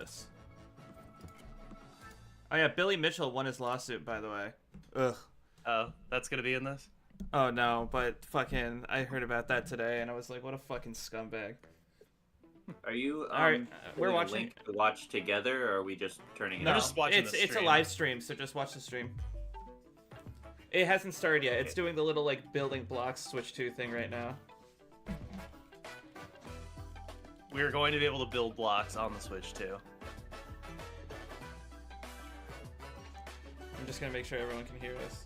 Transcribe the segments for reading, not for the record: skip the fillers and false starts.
nuts. Oh yeah, Billy Mitchell won his lawsuit, by the way. Ugh. Oh, that's gonna be in this? Oh no, but fucking, I heard about that today, and I was like, what a fucking scumbag. Are you Alright, we're putting a watching. link to watch together, or are we just turning it No, on? just watching it's the it's a stream. live stream, so just watch the stream. It hasn't started yet. It's doing the little like building blocks Switch 2 thing right now. We are going to be able to build blocks on the Switch too. I'm just gonna make sure everyone can hear us.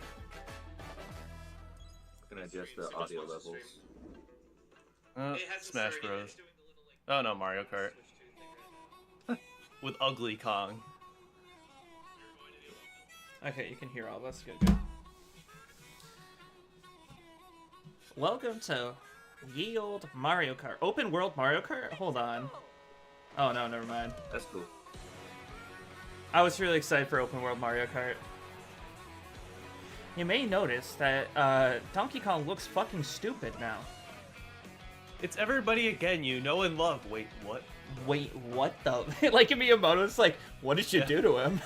I'm gonna adjust the audio levels. Smash Bros. Oh no, Mario Kart. With Ugly Kong. Okay, you can hear all of us. Good, good. Welcome to Ye Old Mario Kart. Open World Mario Kart? Hold on. Oh no, never mind. That's cool. I was really excited for Open World Mario Kart. You may notice that Donkey Kong looks fucking stupid now. It's everybody again you know and love. Wait, what? Wait, what the? Like Miyamoto's like, what did you do to him?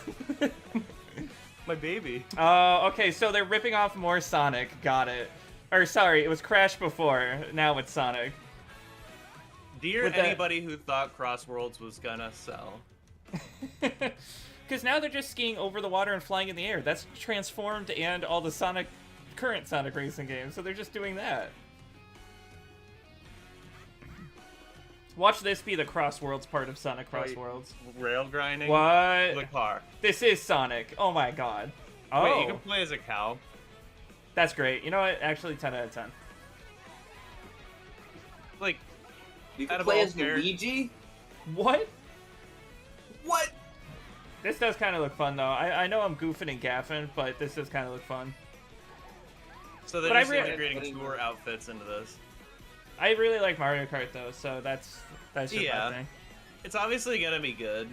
My baby. Oh, okay, so they're ripping off more Sonic. Got it. Or sorry, it was Crash before. Now it's Sonic. Dear With that- anybody who thought Crossworlds was gonna sell. Because now they're just skiing over the water and flying in the air. That's transformed and all the current Sonic racing games. So they're just doing that. Watch this be the Crossworlds part of Sonic Crossworlds. Rail grinding. What? The car. This is Sonic. Oh my god. Oh, Wait, you can play as a cow. that's great. You know what? Actually, 10 out of 10. Like, You Out can of play all as fair- Luigi? What? What? This does kind of look fun, though. I know I'm goofing and gaffing, but this does kind of look fun. so they're But I just really- integrating tour outfits into this. I really like Mario Kart, though, so that's just Yeah. my thing. It's obviously gonna be good.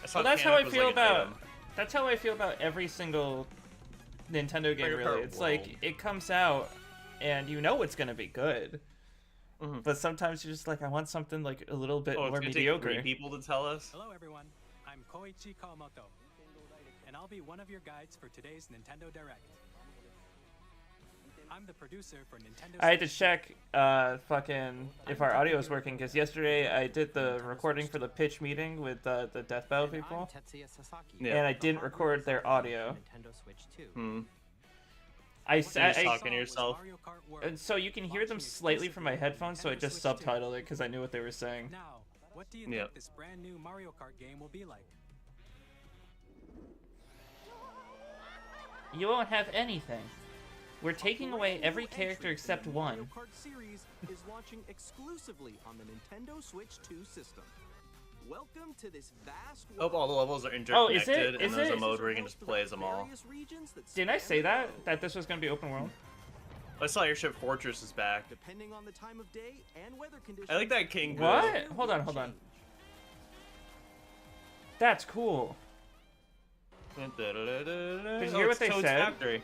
I saw Well, that's how I Kanak was, feel like, an about. item. That's how I feel about every single Nintendo game. Mario Really, Kart it's like World. it comes out, and you know it's gonna be good. Mhm. But sometimes you're just like, I want something like a little bit Oh, it's more gonna mediocre. take 3 people to tell us. Hello everyone, I'm Koichi Kawamoto, and I'll be one of your guides for today's Nintendo Direct. I'm the producer for Nintendo I had to Switch. check, fucking, if our audio is working, because yesterday I did the recording for the pitch meeting with the Death Battle And I'm people, Tetsuya Sasaki, Yeah. and I the didn't hardware record their designer for audio. Nintendo Switch 2. Hmm. I, So you're just I, talking to yourself? Mario Kart World, and so you can hear them launching slightly from my exclusively on headphones, so I Nintendo just Switch 2. subtitled it because I knew what they were saying. Now, what do you Yep. think this brand new Mario Kart game will be like? You won't have anything. We're taking away every New character entry except to the Mario one. Kart series is launching exclusively on the Nintendo Switch 2 system. Welcome to this vast Oh, all the levels are Oh, interconnected, is it? and Is there's a it? mode where you can just play as them all. Didn't I say that? That this was going to be open world? I saw your ship Fortress is back. Depending on the time of day and weather conditions. I like that King Boo. What? there Hold on, will hold on. change. That's cool. Did you hear what they said? Factory.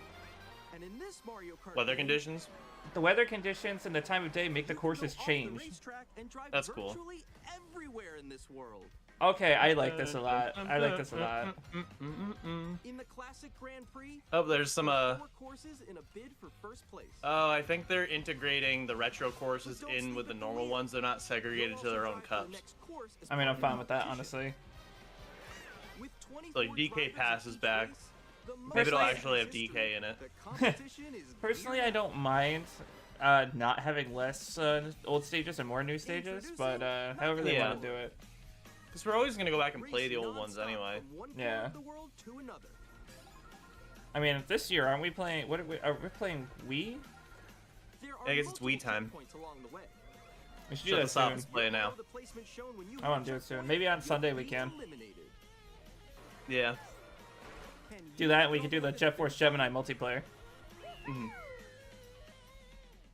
And in this Mario Kart Weather game, conditions? The weather conditions and the time of day make the you can courses go off the change. racetrack and drive That's cool. virtually everywhere in this world. Okay, I like this a lot. I like this a lot. In the classic Grand Prix, Oh, there's some, there are 4 courses in a bid for first place. Oh, I think they're integrating the retro courses Don't in sleep with the at normal wheel. ones. They're not You'll segregated to also their own drive to the cups. next course as I mean, I'm part of fine the with that, competition. honestly. With Like, 24 DK drivers Pass in is each back. race, the Maybe it'll most actually have history. DK in it. The competition is Personally, geared I don't mind not having less old stages and more new stages, but however they Yeah. want to do it. Because we're always going to go back and Race play the old ones nonstop anyway. from one corner Yeah. of the world to another. I mean, this year, aren't we playing? What are we playing? Wii? There I are guess it's Wii multiple time. checkpoints along the way. We should do Shut that this off. soon. Let's play it now. The placement shown when you I want reach to do a it soon. point, Maybe on you'll Sunday we be can. eliminated. Yeah. Can Do you that, and we go can do the to Jet Force Gemini multiplayer.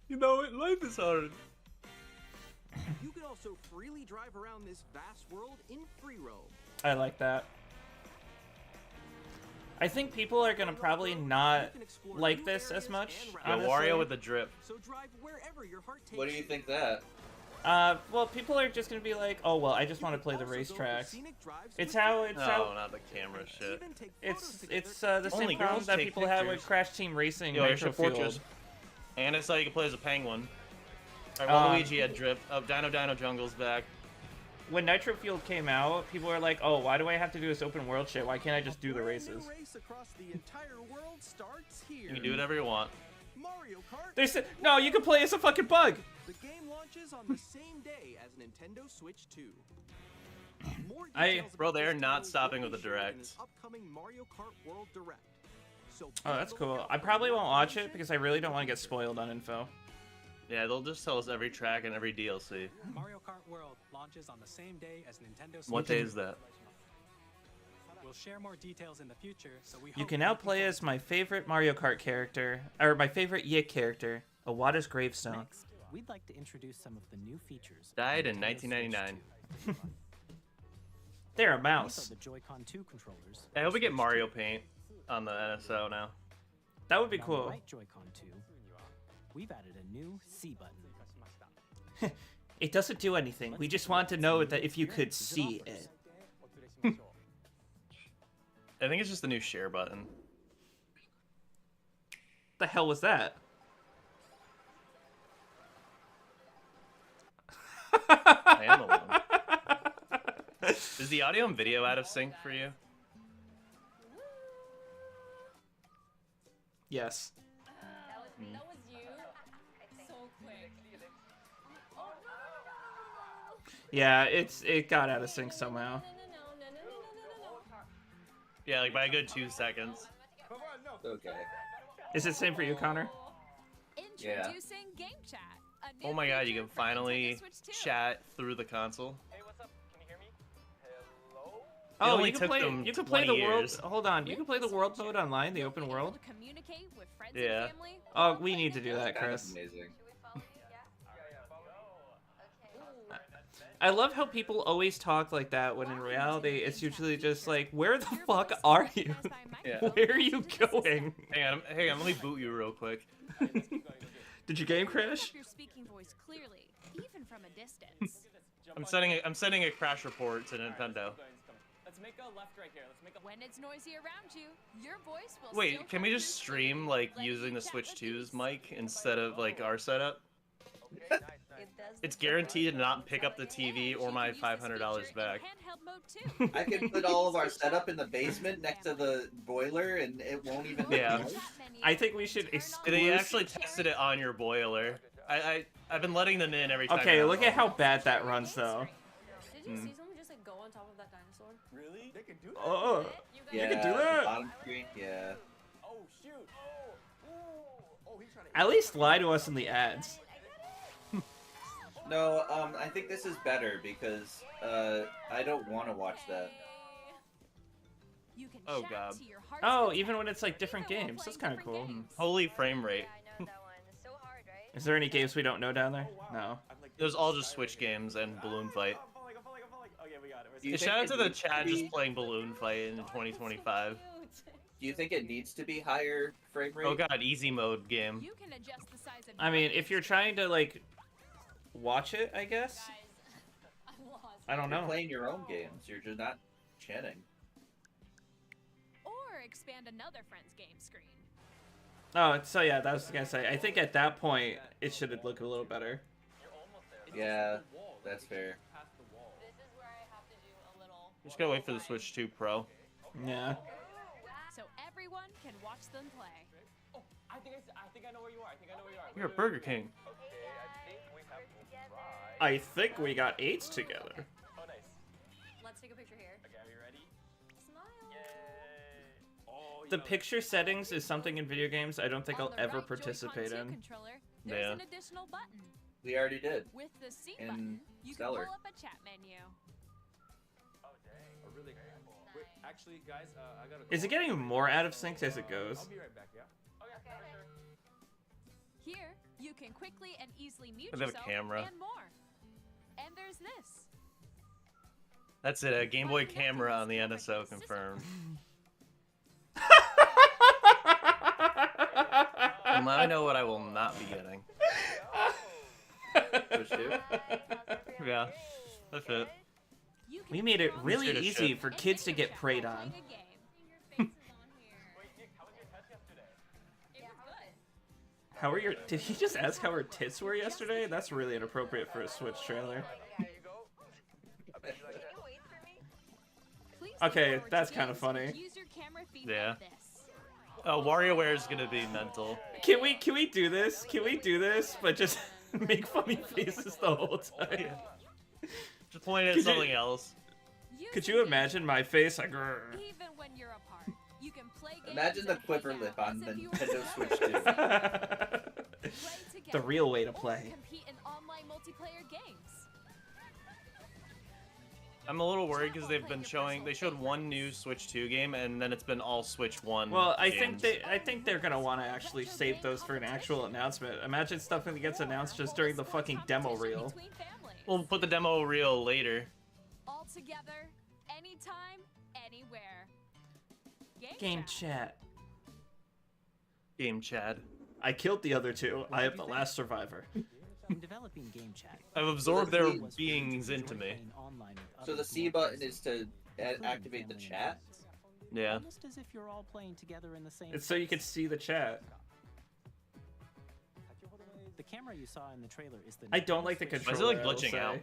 You know it, life is hard. You can also freely drive around this vast world in free roam. I like that. I think people are gonna probably not like this as much. Yo, honestly. Wario with the drip. So drive wherever your heart takes What do you you. think that? Well, people are just gonna be like, oh well, I just want to play the racetracks. It's how it's No, how not the camera shit. it's the Only same problem girls that take people have with pictures. Crash Team Racing Yo, Nitro Airship Fortress. Fueled. And I saw you can play as a penguin. Alright, Um, Luigi had drip. Oh, Dino Jungle's back. When Nitro Fueled came out, people were like, oh, why do I have to do this open world shit? Why can't I just do the races? Race across the entire world starts here. You can do whatever you want. Mario Kart. They said, no, you can play as a fucking bug. The game launches on the same day as Nintendo Switch 2. More I- details Bro, about they are this not title stopping will with be the shared in directs. an upcoming Mario Kart World Direct. So Oh, that's be on the cool. lookout I for probably more won't watch it information. because I really don't want to get spoiled on info. Yeah, they'll just tell us every track and every DLC. Mario Kart World launches on the same day as Nintendo Switch. What day is that? We'll share more details in the future, so we You hope can you're now looking play forward as to my favorite Mario Kart character, or my favorite Yik character, Awada's Gravestone. Next, we'd like to introduce some of the new features. of Died the in Nintendo Switch 1999. 2. They're a These mouse. are the Joy-Con 2 controllers. I hope we get Switch Mario 2. Paint on the NSO now. That would be On the cool. right Joy-Con 2, we've added a new C button. It doesn't do anything. We just want to know that if you could see it. I think it's just the new share button. The hell was that? I am alone. Is the audio and video out of sync for you? Yes. That was you. So quick. Yeah, it got out of sync somehow. Yeah, like by a good 2 seconds. Okay. Is it same for you, Connor? Yeah. Introducing Game Chat. a new Oh my god, you feature can for finally Nintendo Switch 2. chat through the console. Oh, only you can took play. them You can play the 20 world. years. Hold on, you can play the With world Switch, mode online, the you'll open be able world. to communicate with friends Yeah. and family Oh, while we need to playing do that, Nintendo Kind of Chris. amazing. I love how people always talk like that when in reality it's usually just like, where the fuck are you? Yeah. Where are you going? Hang on, let me boot you real quick. Did you game Pick crash? up your speaking voice clearly, even from a distance. I'm sending a crash report to Nintendo. Let's make a left right here. Let's make a. When it's noisy around you, your voice will still Wait, can we come just through stream clearly, like letting using you the chat Switch with 2's ease. mic instead of like our setup? It does It's the guaranteed to trick. not pick up the TV or You my can use this $500 feature in back. handheld mode too. I can put all of our setup in the basement next to the boiler, and it won't even. Yeah. make noise. I think we should They exclude. actually tested it on your boiler. I've been letting them in every time. Okay, now. look at how bad that runs though. Did you Mm. see someone just like go on top of that dinosaur? Really? They can do that. Oh, Yeah, can do the that. bottom screen. Yeah. Oh shoot. Oh. Ooh. Oh, he's trying to. at least lie to us in the ads. No, I think this is better because I don't want to watch that. You can Oh, chat God. to your heart's Oh, content, even when it's like different even while games. That's playing kind of different cool. games. Holy frame rate. Is there any games we don't know down there? Oh, wow. No. I'm like, It was all just Switch games and Balloon Fight. I'm falling. Okay, we got it. Do you Yeah, think shout out it to the needs to chat be- just playing Balloon Fight in 2025. Do you think it needs to be higher frame rate? Oh god, easy mode game. You can adjust the size of I your mean, if you're picture. trying to like watch it, I guess. Guys, I'm lost. I don't You're know. playing your own games. You're just not chatting. Or expand another friend's game screen. Oh, so yeah, that was gonna say. I think at that point it should look a little better. Yeah, that's fair. This is where I have to do a little. Just gotta wait for the Switch 2 Pro. Yeah. So everyone can watch them play. Oh, I think I know where you are. I think I know where you are. You're at Burger King. Okay, I think we have to try. I think we got 8s together. Oh, nice. Let's take a picture here. Okay, are you ready? Smile. Yay. Oh, The yo, picture settings is something in video games I don't think On I'll the ever right participate Joy-Con 2 in. Controller, there's Yeah. an additional button. We already did. With the C In button, you Stellar. can pull up a chat menu. Oh, dang. Oh, really? Wait, actually, guys, I gotta. Is it getting more out of sync as it goes? I'll be right back. Yeah. Okay. For sure. Here, you can quickly and easily mute They have a yourself camera. and more. And there's this. That's it, a Game Boy camera on the NSO confirmed. Well, now I know what I will not be getting. Switch 2. Yeah, that's it. We made it really Straight as easy shit. for kids to get preyed on. How are your? Did he just ask how her tits were yesterday? That's really inappropriate for a Switch trailer. Okay, that's kind of funny. Yeah. Oh, WarioWare is gonna be mental. Can we do this? Can we do this? But just make funny faces the whole time. Just point at Could you- something else. Could you imagine my face like? "Grr." Even when you're apart, you can play games Imagine the and quiver hang lip out on as the if you were Nintendo still Switch in 2. Play The together real way to or play. compete in online multiplayer games. I'm a little worried because they showed one new Switch 2 game and then it's been all Switch 1. Well, I games. think they're gonna want to actually save those for an actual announcement. Imagine stuff that gets announced just during the fucking demo reel. Between families. We'll put the demo reel later. All together, anytime, anywhere. Game chat. Game Chad. I killed the other two. I am the last survivor. In developing Game Chat, I've absorbed their Was beings into me. playing online with So the others C more button closely, is to including activate the family and chat? friends. Yeah. Almost as if you're all playing together in the same It's so you can place. see the chat. The camera you saw in the trailer is the I don't Nintendo like the Switch Why is it controller. like I will glitching say. out?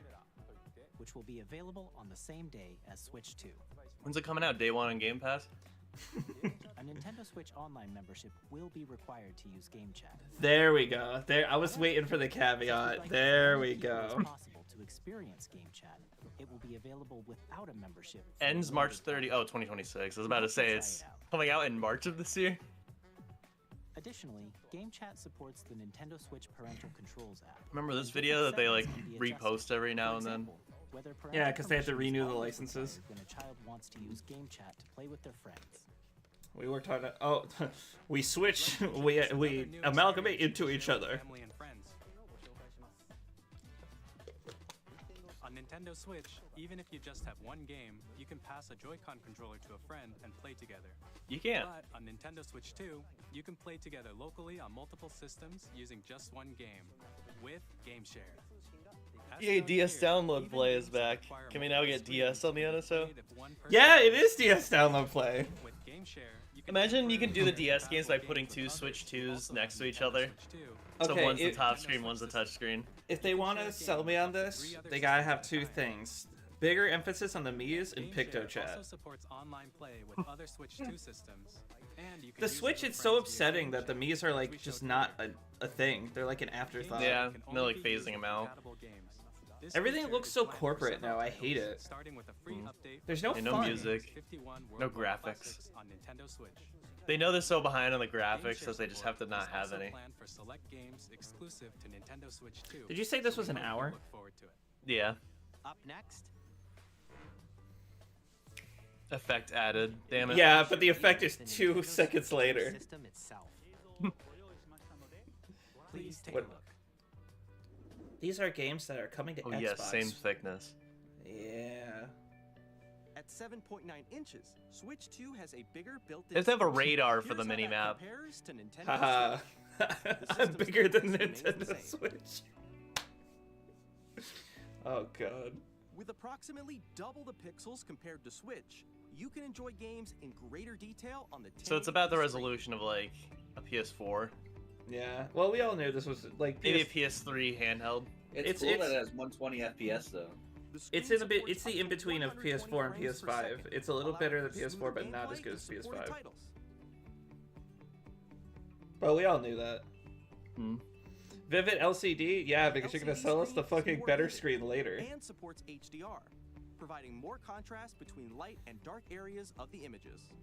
which will be available on the same day as Switch 2. When's it coming out? Day 1 on Game Pass? A Nintendo Switch Online membership will be required to use Game Chat. There we go. There, I was waiting for the If you'd like caveat. as There many we people as go. possible to experience Game Chat, it will be available without a membership. for Ends a March limited 30. time. Oh, 2026. I was about to say it's coming out in March of this year. Additionally, Game Chat supports the Nintendo Switch Parental Controls app. Remember this and video that they like settings can be adjusted. repost every now For and then? example, whether Yeah, parental 'cause they have to permissions renew the are licenses. required when a child wants to use Game Chat to play with their friends. We worked hard. Oh, we switch. We amalgamate into each other. Family and friends. On Nintendo Switch, even if you just have one game, you can pass a Joy-Con controller to a friend and play together. You can't. But on Nintendo Switch 2, you can play together locally on multiple systems using just one game with Game Share. As EA shown DS here, download even play games is that back. require Can we now multiple get DS on the screens NSO? can be played if one person Yeah, it plays is DS download play. with Game Share. You can Imagine you can do the temporarily DS games by compatible putting games two with Switch others who 2s also next to have each Nintendo other. Switch 2. So Okay, one's the it- top screen, one's the touch screen. If they want to sell me on this, they gotta have two things: bigger emphasis on the Mii's and Game Share PictoChat. also supports online play with other Switch 2 systems. And you can The use it Switch, with it's so friends via upsetting Game that the Chat. Mii's are We like showed just you not here. a thing. They're like an afterthought. Yeah, Can they're, only like, be used phasing with 'em out. compatible games. This Everything feature looks is so planned for corporate several now, I hate titles, it. Starting with a free update There's no And no fun. music. 51 No World War graphics. Classics on Nintendo Switch. They know they're so behind on the Game graphics Share that they just support have to not is have also any. planned for select games exclusive to Nintendo Switch 2. Did you say this was an We hope you hour? Look forward to it. Yeah. Up next, Effect added. Damn it. Yeah, but the effect is the 2 Nintendo seconds Switch later. System itself. Please take What- a look. These are games that are coming to Oh Xbox. yeah, same thickness. Yeah. At 7.9 inches, Switch 2 has a bigger built-in. They have to have a screen. radar for Here's the how that mini-map. compares to Nintendo Haha. Switch. I'm bigger than system's remains the Nintendo same. Switch. Oh god. With approximately double the pixels compared to Switch, you can enjoy games in greater detail on the. So it's about the 1080p resolution of like a PS4, Yeah. Well, we all knew this was like maybe a PS PS3 handheld. It's It's- cool that it has 120 FPS though. The It's screen in a bit. supports It's the up to in between of 120 PS4 and frames per PS5. second, It's a little allowing better than for PS4, but smoother not as gameplay good as and supported PS5. titles. But we all knew that. Hmm. Vivid LCD, yeah, because you're gonna LCD sell us the screen is fucking more better vivid screen later. And supports HDR, providing more contrast between light and dark areas of the images.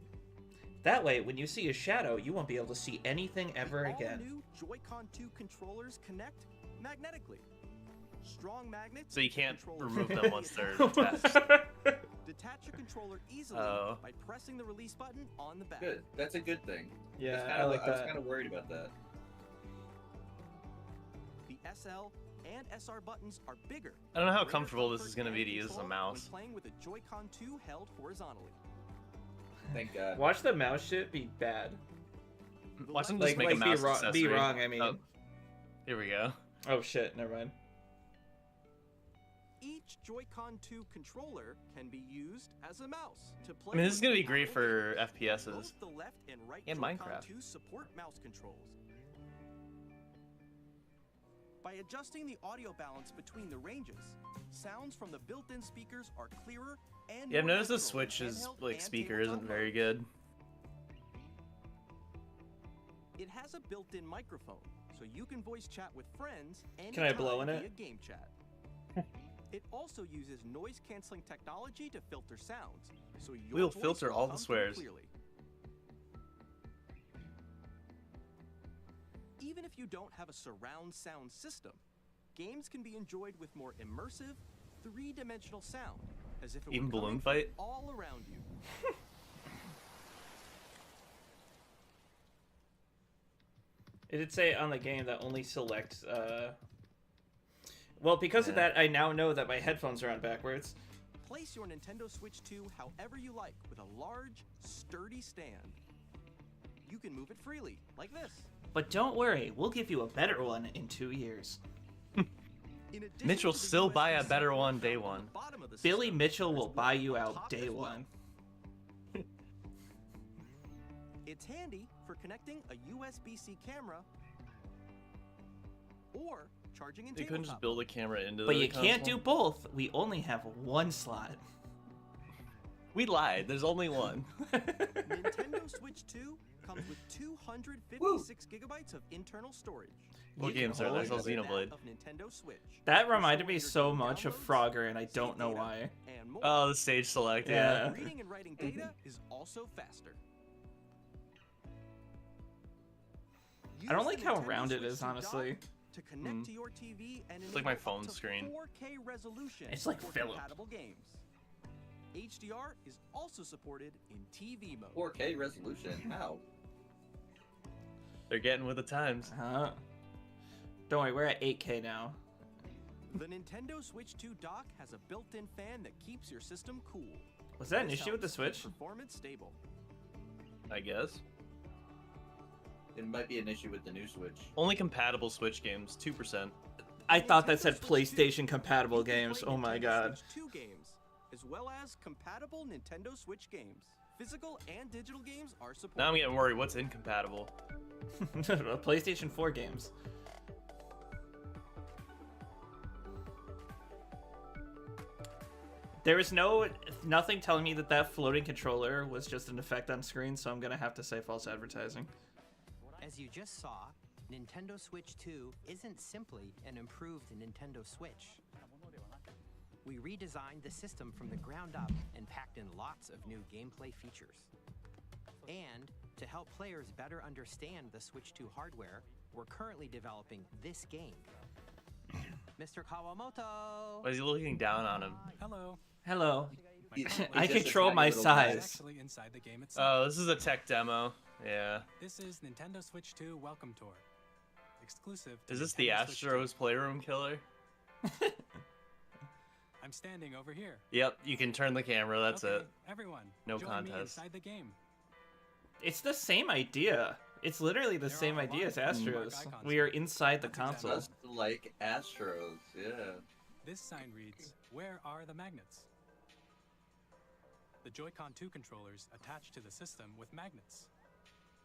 That way, when you see a shadow, you won't be able to see anything ever again. All new Joy-Con 2 controllers connect magnetically. Strong magnets. So you can't control remove the them once they're movement. attached. Detach your controller easily Oh. by pressing the release button on the back. Good. That's a good thing. Yeah, Kind I of, like I was that. kind of worried about that. The SL and SR buttons are bigger. I don't know how Greater comfortable this comfort is going to be and to use as a control mouse. When playing with a Joy-Con 2 held horizontally. Thank God. Watch the mouse shit be bad. Watch them just Like, make like a mouse be accessory. wrong. I mean. Oh, here we go. Oh shit, never mind. Joy-Con 2 controller can be used as a mouse to play. I mean, this is with gonna be the great Apple for Watch. FPSs. Both the left and right And Joy-Con Minecraft. 2 support mouse controls. By adjusting the audio balance between the ranges, sounds from the built-in speakers are clearer and Yeah, I've more noticed the natural in Switch's handheld like and speaker tabletop isn't very modes. good. It has a built-in microphone, so you can voice chat with friends Can I blow in via it? game chat. It also uses noise-canceling technology to filter sounds, so your We'll voice filter will all the come through swears. clearly. Even if you don't have a surround sound system, games can be enjoyed with more immersive, three-dimensional sound, as if it Even were Balloon coming from Fight? all around you. It did say on the game that only select. Well, because of Yeah. that, I now know that my headphones are on backwards. Place your Nintendo Switch 2 however you like with a large, sturdy stand. You can move it freely, like this. But don't worry, we'll give you a better one in 2 years. In addition Mitch will to the still buy a USB-C better port one day found on one. the bottom of the Billy system, Mitchell there's will buy you one on out top day as well. one. It's handy for connecting a USB-C camera or charging in They couldn't just tabletop build a mode. camera into But the you can't do console? both. We only have one slot. We lied. There's only one. Nintendo Switch 2 comes with 256 gigabytes of internal storage. What You can games are there? hold There's it. Xenoblade. Of Nintendo Switch. That Will reminded show me your so game much of downloads, Frogger, and I save don't know data, why. and more. Oh, the stage select. Yeah. Yeah. Reading and writing data is also faster. I don't Use like the how Nintendo round it Switch is, 2 dock honestly. to connect Mm. to your TV and It's like my enable phone up to screen. 4K resolution It's like for Philip. compatible games. HDR is also supported in TV mode. 4K resolution. How? They're getting with the times. Don't worry, we're at 8K now. The Nintendo Switch 2 dock has a built-in fan that keeps your system cool. Was that an This issue with the helps keep Switch? Performance stable. I guess. It might be an issue with the new Switch. Only compatible Switch games, 2%. I thought that Nintendo said Switch 2, PlayStation compatible you can games. play Oh my Nintendo god. Switch 2 games, as well as compatible Nintendo Switch games. Physical and digital games are supported. Now I'm getting worried. What's incompatible? PlayStation 4 games. There is nothing telling me that that floating controller was just an effect on screen, so I'm gonna have to say false advertising. As you just saw, Nintendo Switch 2 isn't simply an improved Nintendo Switch. We redesigned the system from the ground up and packed in lots of new gameplay features. And to help players better understand the Switch 2 hardware, we're currently developing this game. Mr. Kawamoto! Why is he looking down on him? Hello. Hello. He's I just a control tiny my little size. guy. It's actually inside the game itself. Oh, this is a tech demo. Yeah. This is Nintendo Switch 2 Welcome Tour. Exclusive. to Is this the Nintendo Switch 2. Astros Playroom Killer? I'm standing over here. Yep, you can turn the camera. That's Okay, it. Everyone, No join me contest. inside the game. It's the same idea. It's literally the There same are a idea as lot of Astros. landmark icons We are here. inside the Let's console. examine Just like Astros, yeah. This sign reads, "Where are the magnets?" The Joy-Con 2 controllers attach to the system with magnets.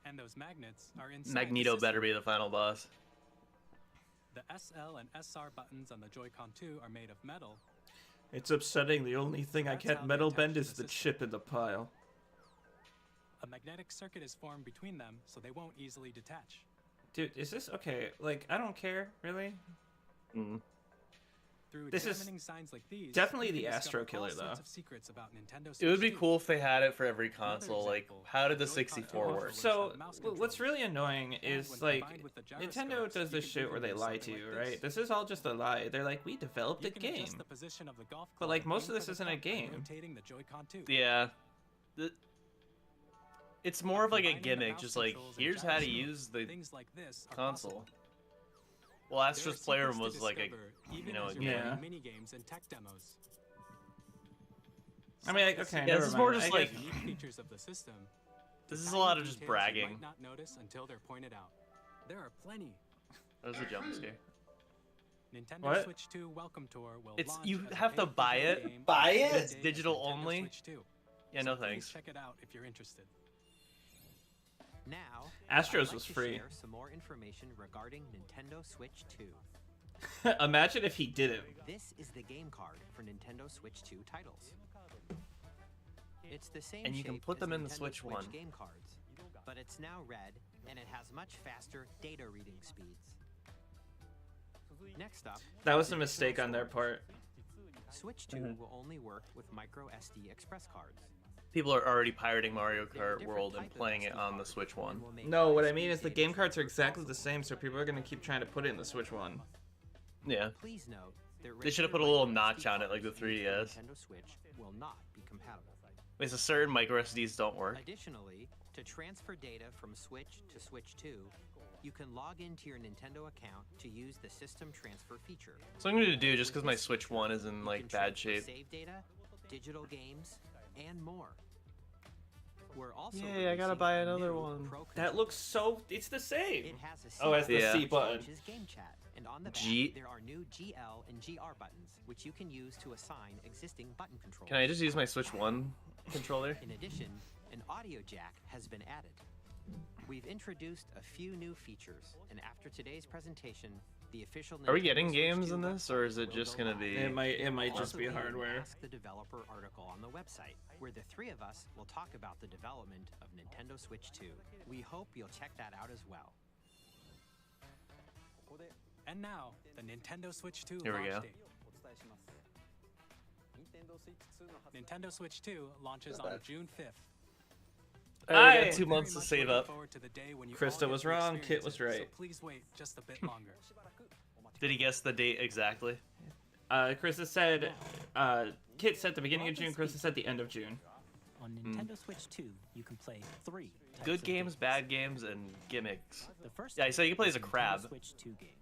And those magnets are inside Magneto the better system. be the final boss. The SL and SR buttons on the Joy-Con 2 are made of metal. It's upsetting. The only thing I That's can't how they metal attach bend to is the the system. chip in the pile. A magnetic circuit is formed between them, so they won't easily detach. Dude, is this okay? Like, I don't care, really. Mm. Through This is examining signs like these, definitely you can the discover Astro all Killer, sorts though. of secrets about Nintendo It would Switch be 2. cool if they had it for every Another console. Like, example, how did the Joy-Con 64 2 work? offers So, mouse what's controls. really annoying And is, when like, combined with the Nintendo gyroscopes, does you this can shit where they configure lie something to you, like right? This is all just a lie. They're like, we developed a You can game. adjust the position of the golf But, club like, and most aim of for this the isn't a cup by game. rotating the Joy-Con 2. Yeah. It's more of like a Combining the gimmick, mouse just like, controls and here's how to gyroscope, use the things like this are console. possible. Well, There are Astro's Playroom secrets was to like a, discover, even you know, as a you're game. Yeah. playing mini-games and tech demos. I mean, like, okay, Yeah, never this is more mind. just I like- guess- Unique features of the system. This the is a tiny lot of just details you bragging. might not notice until they're pointed out. There are plenty. That was a jump scare. Nintendo What? Switch 2 Welcome Tour will It's- launch you as a have to buy pay-per-view it? game Buy on it? the It's day of digital Nintendo only? Switch 2. Yeah, no So please thanks. check it out if you're interested. Now, Astros I'd like was to free. share some more information regarding Nintendo Switch 2. Imagine if he didn't. This is the game card for Nintendo Switch 2 titles. It's the same And you can shape put as them in the Nintendo Switch 1. game cards, but it's now red and it has much faster data reading speeds. Next up, That was a mistake on their part. Switch 2 Mm-hmm. will only work with micro SD express cards. People are already pirating Mario There are Kart different World and type of playing it SD on the cards Switch and One. will make No, what I high-speed mean is the data game cards are transfer exactly the same, so people are gonna keep trying to put it in the Switch One. Yeah. Please note that They should have regular put a little micro notch SD on it like the cards used for 3DS. Nintendo Switch will not be compatible. Wait, so certain micro SDs don't work? Additionally, to transfer data from Switch to Switch 2, you can log into your Nintendo account to use the system transfer feature. So I'm going to do, just because my Switch 1 is in You like can bad transfer shape. Save data, digital games, and more. We're also Yay, I gotta releasing buy a another new one. Pro That controller. looks so. It's the It same. has a Oh, it's the Yeah. C which button. launches game chat, and on the back G. there are new GL and GR buttons, which you can use to assign existing button controls. Can I just use my Switch 1 controller? In addition, an audio jack has been added. We've introduced a few new features, and after today's presentation, the official Are we Nintendo getting Switch games 2 in this, or is it will just go gonna live. be? It might just Also, be read hardware. Ask the Developer article on the website, where the three of us will talk about the development of Nintendo Switch 2. We hope you'll check that out as well. And now, the Nintendo Switch 2 Here we launch go. date. Nintendo Switch 2 launches Not on bad. June 5th. I I- got 2 months to Very much save looking up. forward to the day when you Krista all get was to wrong, Kit experience was it, right. So please wait just a bit longer. Did he guess the date exactly? Krista said. Kit said the beginning of June. Krista said the end of June. On Nintendo Switch 2, you can play 3 types Good of games, bad games, and gimmicks. The first Yeah, type so you can play is as a Nintendo crab. Switch 2 games.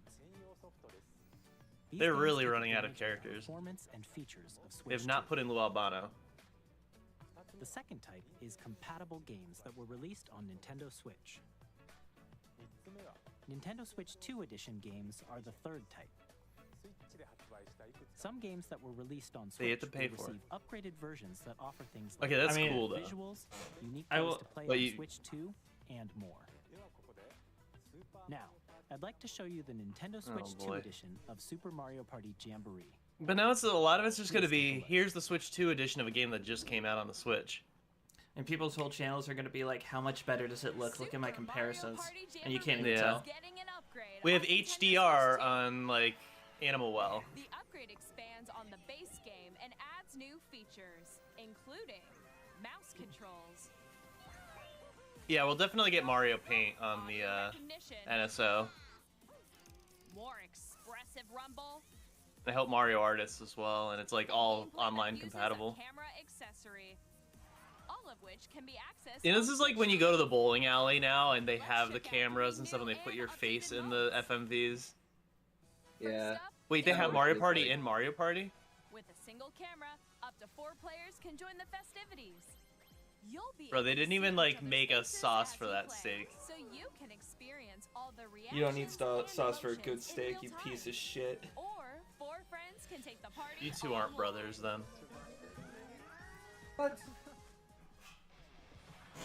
These They're games really take running out of advantage the characters. Performance and features of Switch They have not 2. put in Lou Albano. The second type is compatible games that were released on Nintendo Switch. Nintendo Switch 2 edition games are the third type. Some games that were released on That you have Switch to pay will for. receive upgraded versions that offer things like Okay, that's I mean- cool though. visuals, unique I ways will- to play but on you- Switch 2, and more. Now, I'd like to show you the Nintendo Switch 2 boy. edition of Super Mario Party Jamboree. But now it's a lot of it's just gonna be here's the Switch 2 edition of a game that just came out on the Switch. And people's whole channels are gonna be like, how much better does it look? Look at my Super Mario comparisons. Party And you can't even Yeah. tell. Getting an upgrade We have on Nintendo HDR Switch 2. on like Animal Well. The upgrade expands on the base game and adds new features, including mouse controls, Yeah, we'll definitely get Mario Paint on the recognition, NSO. more expressive rumble. I help Mario Artists as well, and it's like all gameplay that online uses a compatible. camera accessory, all of which can be accessed. You know, this on is like when you Switch go to 2. the bowling alley now, and they Let's have the check out cameras three and stuff, and new they put your and face updated in the modes. FMVs. Yeah. First up, Wait, they Yeah, have what Mario it looks Party like. in Mario Party? with a single camera, up to 4 players can join the festivities. You'll be Bro, they able to didn't see even each like other's make a faces sauce as for you that play, steak. so you can experience all the You don't need reactions and sauce for a good emotions in steak, real you time. piece of shit. Or 4 friends can take the party. You two aren't online. brothers then. What?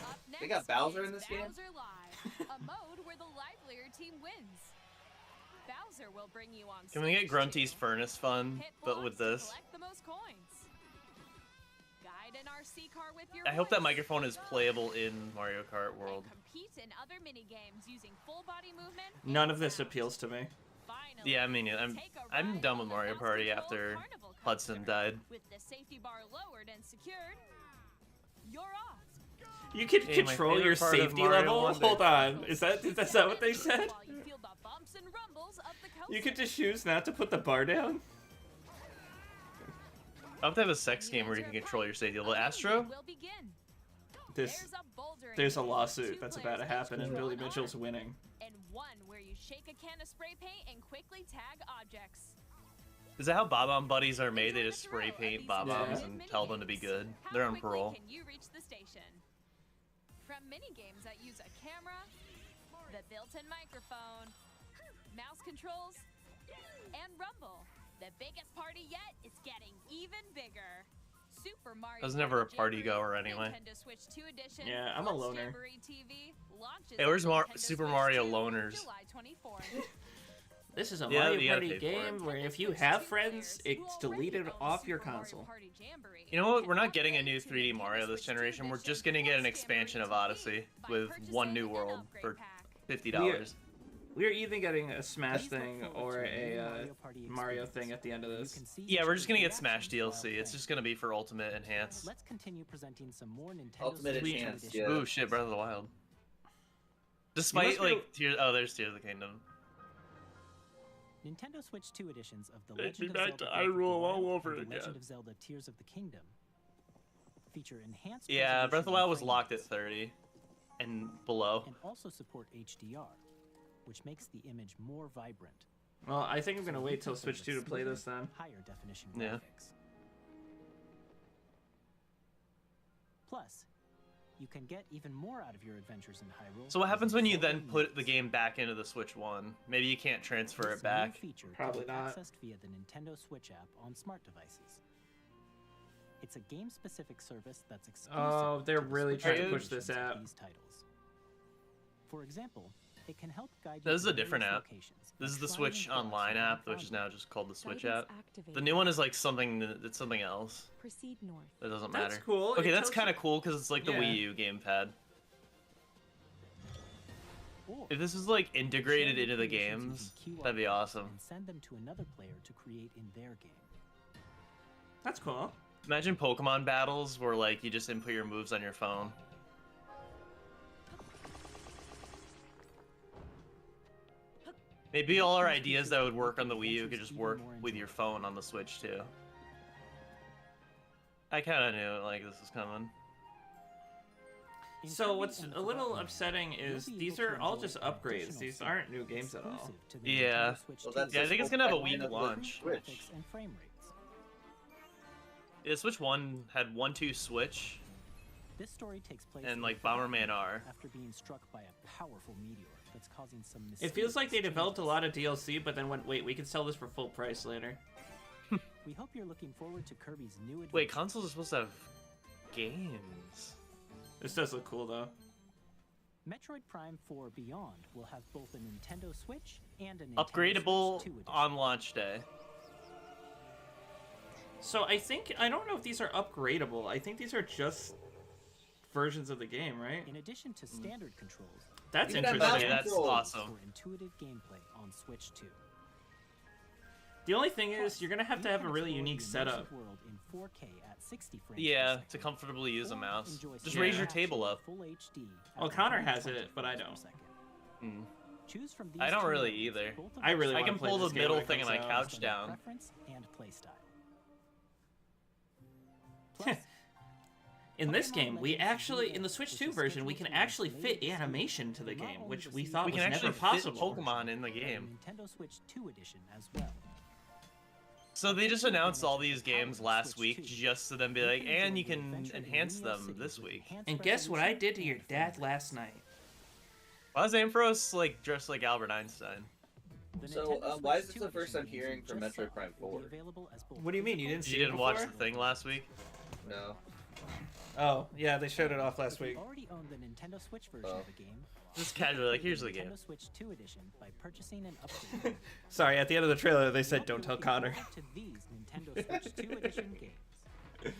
Up next They got Bowser is in this game? Bowser Live, a mode where the livelier team wins. Bowser will bring you on Can we stage get Grunty's to Furnace fun, hit but blocks with to this? collect the most coins. Guide an RC car with your I hope that voice. microphone is playable in Mario Kart World. And compete in other mini games using full body movement. and None of this sound. appeals to me. Finally, Yeah, I mean, I'm take a I'm ride done on with the Mario mouse Party control after carnival Hudson coaster. died. With the safety bar lowered and secured, you're off. You can Hey, my control favorite your part of safety Mario level? Wonder. Hold on. Is that what they said? While you feel the bumps and rumbles of the coaster. You could just choose not to put the bar down? I hope they have a sex game where you can control your safety level. Astro? Will begin. This, bouldering there's a game, lawsuit 2 that's players about to each happen, and control Billy an Mitchell's arm, winning. and one where you shake a can of spray paint and quickly tag objects. Is that how Bob-omb buddies are made? They Enjoy just the spray thrill of paint these Bob-ombs Yeah. and mini tell them to be games. good. How They're on quickly parole. Can you reach the station? From mini games that use a camera, the built-in microphone, mouse controls, And Rumble, the biggest party yet is getting even bigger. Super Mario I was never a Party party Jamboree, goer anyway. Nintendo Switch 2 edition, Yeah, I'm a plus loner. Jamboree TV launches Hey, where's on Nintendo Super Switch Mario 2 loners? July 24th. This is a Yeah, Mario you gotta Party pay for it. game where if you have friends, it's deleted off your console. You know what? We're not getting a new 3D Mario this generation. We're just gonna get an expansion of Odyssey with one new world for $50. We're either getting a Smash Please look thing forward or to a new a Mario Party Mario experience. thing at the end of You this. can see Yeah, each we're just gonna get other's Smash reactions while DLC. It's playing. just gonna be for Ultimate Enhanced. Let's continue presenting some more Nintendo Ultimate Switch Enhanced, edition. yeah. Ooh, shit, Breath of the Wild. Despite, must be- like, there's Tears of the Kingdom. Nintendo Switch 2 editions of The Take me Legend of back Zelda to Breath of the Hyrule all Wild over and The Legend again. of Zelda Tears of the Kingdom feature enhanced Yeah, Breath of the resolution Wild and was frame locked at rates, 30 and below. and also support HDR, which makes the image more vibrant. Well, I think I'm gonna So wait you till can Switch play 2 with to play smoother, this then. higher definition Yeah. graphics. Plus, you can get even more out of your adventures in Hyrule. So what happens when you using then Zelda put the Needs. game back into the Switch 1? Maybe you can't transfer This it back. new feature can Probably be not. accessed via the Nintendo Switch app on smart devices. It's a game-specific service that's exclusive. Oh, they're to the really Switch trying to push versions this of app. These titles. For example, it can help guide you This is to a different various app. locations This by is the trying Switch and Online browsing app, on which is Finder. now just called the Switch Guidance app. activated. The new one is like something that's something else. Proceed north. That doesn't That's matter. cool. Okay, It that's tells kind you- of cool because it's like the Yeah. Wii U gamepad. Or If this is like integrated share into the creations games, using QR that'd be codes awesome. And send them to another player to create in their game. That's cool. Imagine Pokemon battles where like you just input your moves on your phone. Maybe all our ideas that would work on the Wii U could just work with your phone on the Switch too. I kind of knew like this was coming. In So Kirby what's and a little Forgotten upsetting Land, is you'll be these able to are all enjoy just an upgrades. additional These set aren't new games at all. exclusive to the Yeah. Nintendo Switch Well, 2 that's Yeah, I the think it's whole gonna have a point weak of the launch. Switch. graphics and frame rates. Yeah, Switch 1 had 1-2 Switch This story takes place and in like Forgotten Bomberman Land R. after being struck by a powerful meteor that's causing some It feels like they mysterious developed a changes. lot of DLC, but then went, wait, we can sell this for full price later. We hope you're looking forward to Kirby's new adventure. Wait, consoles are supposed to have games. This does look cool though. Metroid Prime 4 Beyond will have both a Nintendo Switch and a Nintendo Upgradable Switch 2 edition. on launch day. So I don't know if these are upgradable. I think these are just versions of the game, right? In addition to standard controls, That's You can have interesting. Yeah, that's controls. awesome. for intuitive gameplay on Switch 2. The only thing is, you're gonna have to You have a can really explore unique the immersive setup. world in 4K at 60 frames per Yeah, second, to comfortably use a or mouse. enjoy Just some raise your action table in up. Full HD at Well, Connor has 120 it, but I frames per don't. second. Mm. Choose from these I don't two really modes, either. both of I which really I wanna can play pull the this game middle when it thing of comes my out. couch based on your down. preference and playstyle. Plus, In this Pokemon game, we Legends actually, Arena, in the Switch which 2 is version, we scheduled can to actually launch fit later this animation year, to the will not game, only which we receive thought We was can never actually fit possible. Pokemon in the but a game. Nintendo Switch 2 edition as well. So they just announced all these games last week Switch 2. just to then be You like, can and enjoy you the can adventure in enhance Linear them City this with week. enhanced And guess what I resolution did to your and frame dad rates. last night? Why is Ampharos like dressed like Albert Einstein? The So, Nintendo why Switch is this 2 the first edition I'm hearing games from just Metroid saw Prime will 4? be available as both What do you mean, you physical didn't see You it didn't watch the before? thing last week? No. Oh, yeah, they showed it off last If you week. already own the Nintendo Switch version Oh. of the game, Just casually, like, here's the game. Nintendo Switch 2 edition by purchasing an upgrade. Sorry, at the end of the trailer, they We said, hope don't you're tell looking Connor. forward to these Nintendo Switch 2 edition games.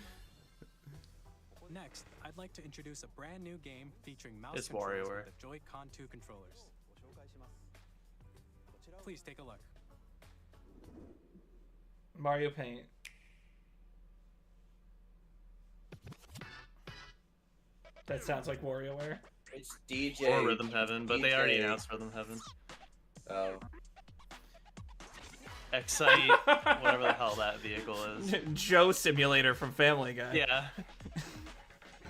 Next, I'd like to introduce a brand new game featuring mouse It's controls WarioWare. with the Joy-Con 2 controllers. Please take a look. Mario Paint. That sounds like WarioWare. It's DJ. Or Rhythm Heaven, but they already DJ. announced Rhythm Heaven. Oh. Excite, whatever the hell that vehicle is. Joe Simulator from Family Guy. Yeah.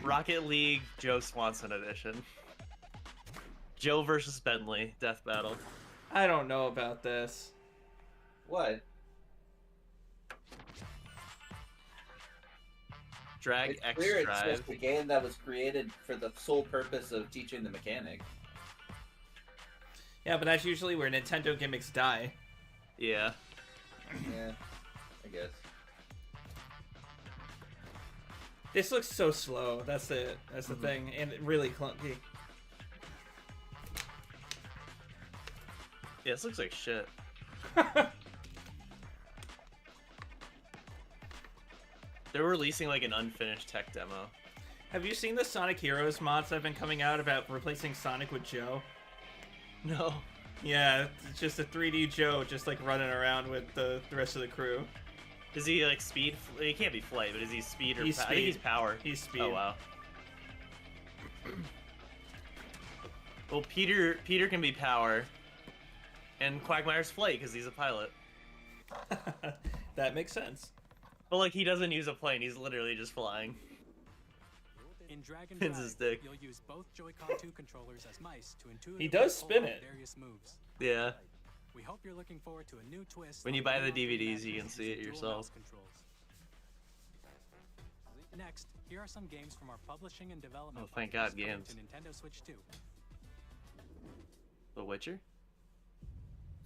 Rocket League Joe Swanson edition. Joe versus Bentley, death battle. I don't know about this. What? Drag It's X clear it's Drive. just a game that was created for the sole purpose of teaching the mechanic. Yeah, but that's usually where Nintendo gimmicks die. Yeah. guess. This looks so slow. That's it. That's the thing, and really clunky. Yeah, this looks like shit. They're releasing like an unfinished tech demo. Have you seen the Sonic Heroes mods that have been coming out about replacing Sonic with Joe? No. Yeah, it's just a 3D Joe just like running around with the rest of the crew. Is he like speed? He can't be flight, but is he speed or He's I think he's speed. power. He's speed. Oh wow. Well, Peter can be power, and Quagmire's flight because he's a pilot. That makes sense. But like he doesn't use a plane; he's literally just flying. In Dragon Pins Drive, his dick. you'll use both Joy-Con 2 controllers as mice to intuitively He does spin pull off it. various moves. Yeah. We hope you're looking forward to a new twist. When you on buy the unlocking DVDs, you magic can see it using dual yourself. mouse controls. Next, here are some games from our publishing and development. Oh, thank partners God, coming games. to Nintendo Switch 2. The Witcher.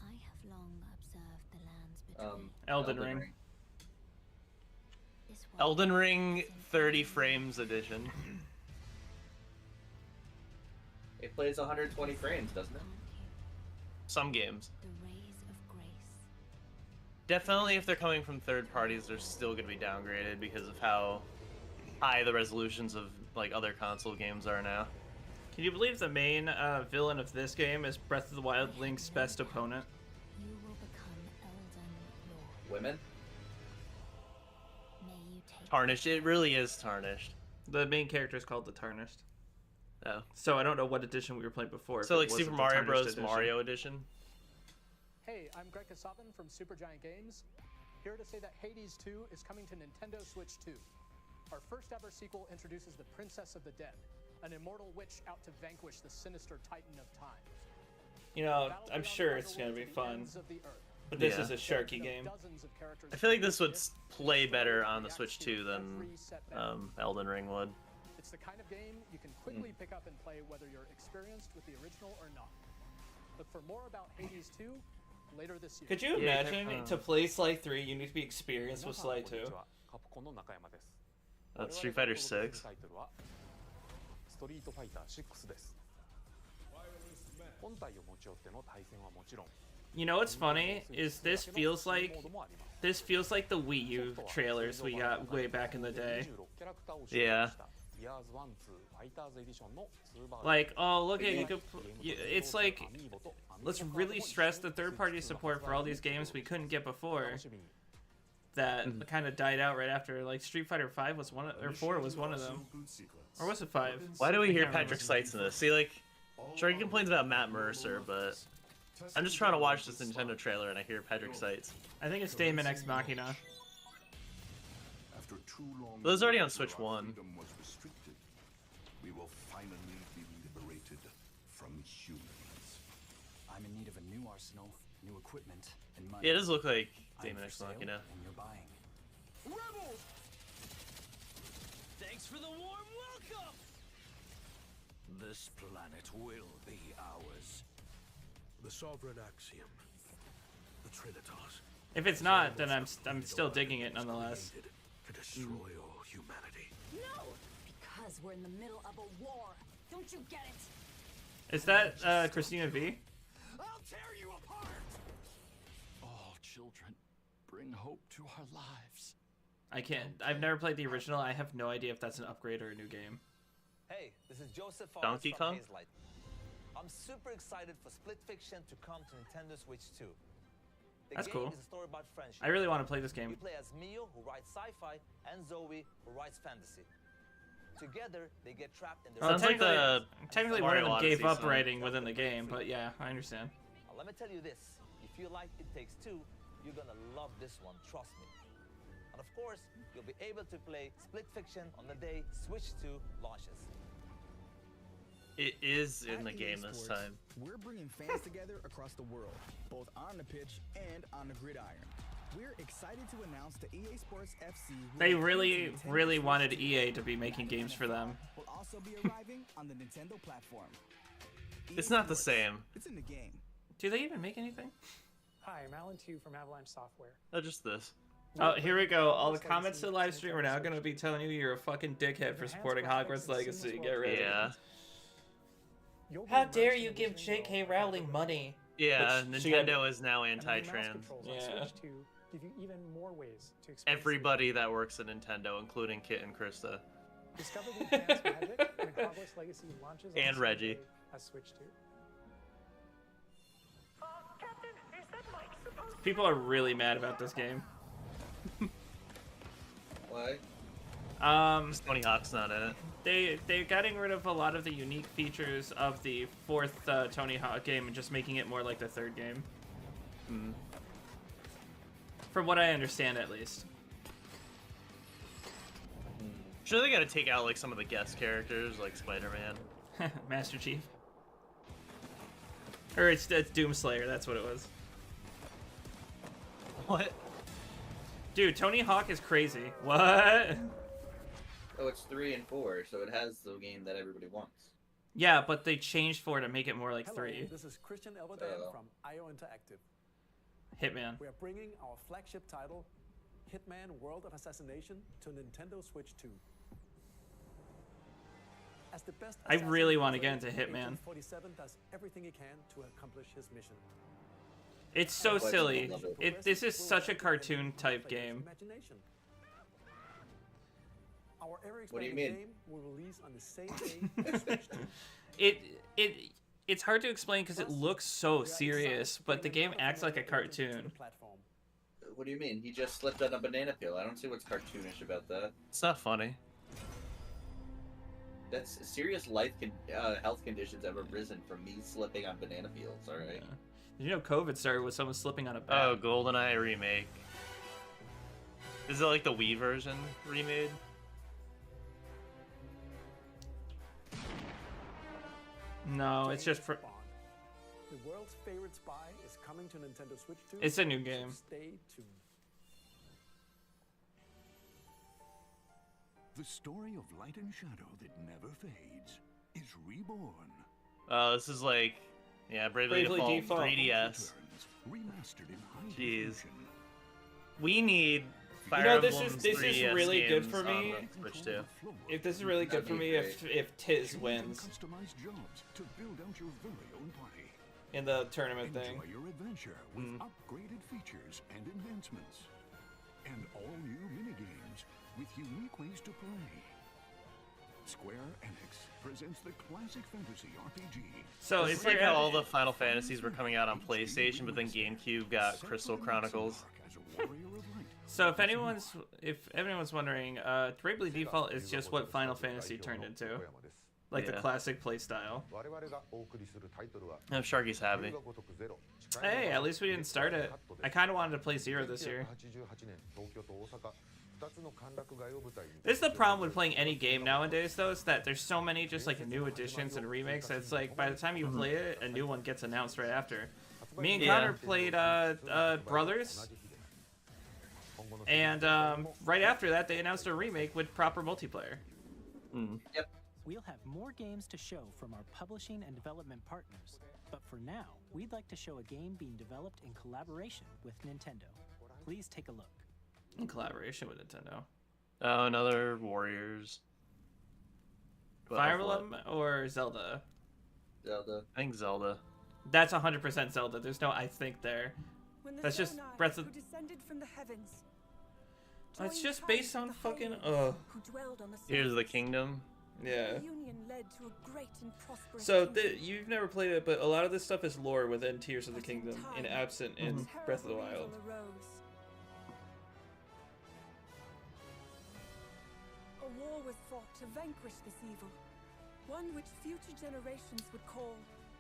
I have long observed the lands between. Elden Ring. This one Elden Ring 30 frames edition. It plays 120 frames, doesn't it? Some games. the rays of grace. Definitely, if they're coming from third parties, they're still gonna be downgraded because of how high the resolutions of like other console games are now. Can you believe the main villain of this game is Breath of the Wild Link's best opponent? You will become Elden Lord. Women? May you take Tarnished. It really is tarnished. The main character is called the Tarnished. Oh. So I don't know what edition we were playing before. So if it like wasn't Super the Mario Tarnished Bros. edition. Mario edition. Hey, I'm Greg Kasavin from Supergiant Games, here to say that Hades 2 is coming to Nintendo Switch 2. Our first ever sequel introduces the Princess of the Dead, an immortal witch out to vanquish the sinister Titan of Time. You know, The I'm battleground sure will it's gonna be to the fun. ends of the earth. But this Yeah. is a sharky game. Dozens of characters I feel like this would created, play better on the react Switch to 2 than every setback. Elden Ring would. It's the kind of game you can quickly pick up and play whether you're experienced with the original or not. Look for more about Hades 2 later this year. Could you Yeah, imagine to play Sly 3, you need to be experienced with Sly 2? That's Street Fighter 6. ストリートファイター6です。本体を持ち寄っての対戦はもちろん。 You know what's funny is this feels like the Wii U trailers we got way back in the day. Yeah. Like, oh look at you could. It's like, let's really stress the third-party support for all these games we couldn't get before. That kind of died out right after. Like Street Fighter 5 was one, or 4 was one of them, or was it 5? Why do we I hear can't remember. Patrick Seitz in this? See, like, sure he complains about Matt Mercer, but I'm just trying to watch this Nintendo trailer and I hear Patrick Seitz. I think it's Daemon X Machina. After too long, Well, it's already on Switch 1. freedom was restricted. We will finally be liberated from humans. I'm in need of a new arsenal, new equipment, and money. Yeah, it does look like I'm Daemon for X sale, Machina. and you're buying. Rebels! Thanks for the warm welcome! This planet will be ours. The sovereign axiom. The Trinitas. If it's not, then I'm still digging it nonetheless. To destroy all humanity. No! Because we're in the middle of a war. Don't you get it? Is that Christina V? I'll tear you apart! All children, bring hope to our lives. I can't. I've never played the original. I have no idea if that's an upgrade or a new game. Hey, this is Joseph Donkey from Kong? Hazelight. I'm super excited for Split Fiction to come to Nintendo Switch 2. The That's game cool. is a story about friendship. I really want to play this game. You play as Mio, who writes sci-fi, and Zoe, who writes fantasy. Together, they get trapped in their Sounds like the technically one of Mario them gave Odyssey up song. writing within the game, but yeah, I understand. Now, let me tell you this. If you like It Takes Two, you're gonna love this one, trust me. And of course, you'll be able to play Split Fiction on the day Switch 2 launches. It is in At the EA game this Sports, time. We're bringing fans together across the world, both on the pitch and on the gridiron. We're excited to announce the EA Sports FC. will They return really, to Nintendo really Switch wanted 2. EA to be making games for them. Will also be arriving on the Nintendo platform. It's not the same. It's in the game. Do they even make anything? Hi, I'm Alan Tu from Avalanche Software. Oh, just this. Oh, here we go. All the comments to the live stream are now going to be telling you you're a fucking dickhead for supporting Hogwarts Legacy. Get rid of it. How dare you give J.K. Rowling money? Yeah, Which she Nintendo is now anti-trans. Yeah. Give you even more ways to experience Everybody that works at Nintendo, including Kit and Krista. Discover the enhanced magic when Hogwarts Legacy launches on And Reggie. Sunday as Switch 2. People are really mad about this game. Why? Tony Hawk's not in it. They're getting rid of a lot of the unique features of the fourth Tony Hawk game and just making it more like the third game. From what I understand, at least. Sure, they gotta take out like some of the guest characters, like Spider-Man. Master Chief. Or it's Doomslayer, that's what it was. What? Dude, Tony Hawk is crazy. What? Oh, it's 3 and 4, so it has the game that everybody wants. Yeah, but they changed 4 to make it more like 3. This is Christian Elverdale from IO Interactive. Hitman. We are bringing our flagship title, Hitman World of Assassination, to Nintendo Switch 2. As the best I really want to get into Agent Hitman. 47 does everything he can to accomplish his mission. It's so silly. This is such a cartoon type game. Imagination. Our ever What do you expanding mean? game will release on the same day as Switch 2. It's hard to explain because it looks so serious, but the game acts like a cartoon. What do you mean? He just slipped on a banana peel. I don't see what's cartoonish about that. It's not funny. That's serious life health conditions have arisen from me slipping on banana peels, alright? You know COVID started with someone slipping on a bat. Oh, GoldenEye remake. Is it like the Wii version remade? No, it's just for... The world's favorite spy is coming to Nintendo Switch 2. It's a new game. So stay tuned. The story of light and shadow that never fades is reborn. Oh, this is like, yeah, Bravely Default 3DS. Remastered in high Jeez. definition. We need Fire You know, this Emblem's is 3DS really good games for on me. the Switch 2. If this is really good for me, if Tiz wins Customized jobs to build out your very own party. in the tournament thing. Enjoy your adventure with upgraded features and enhancements. And all new minigames with unique ways to play. Square Enix presents the classic fantasy RPG. So it's like how all the Final Fantasies were coming out on PlayStation, but then GameCube got Crystal Chronicles. So if anyone's wondering, Bravely Default is just what Final Fantasy turned into, like the Yeah. classic playstyle. Oh, Sharky's happy. Hey, at least we didn't start it. I kind of wanted to play Zero this year. This is the problem with playing any game nowadays, though, is that there's so many just like new additions and remakes. That it's like by the time you play it, a new one gets announced right after. Me and Connor played Brothers, and right after that, they announced a remake with proper multiplayer. Yep. We'll have more games to show from our publishing and development partners, but for now, we'd like to show a game being developed in collaboration with Nintendo. Please take a look. In collaboration with Nintendo. Oh, another Warriors. Fire Emblem or Zelda? Zelda. I think Zelda. That's 100% Zelda. There's no I think there. That's just Breath of... descended from the heavens. It's just based on fucking... Who dwelled on the Here's the Kingdom. Yeah. The union led to a great and prosperous So kingdom. you've never played it, but a lot of this stuff is lore within Tears of the Kingdom, and absent in Breath of the Wild. A war was fought to vanquish this evil, one which future generations would call.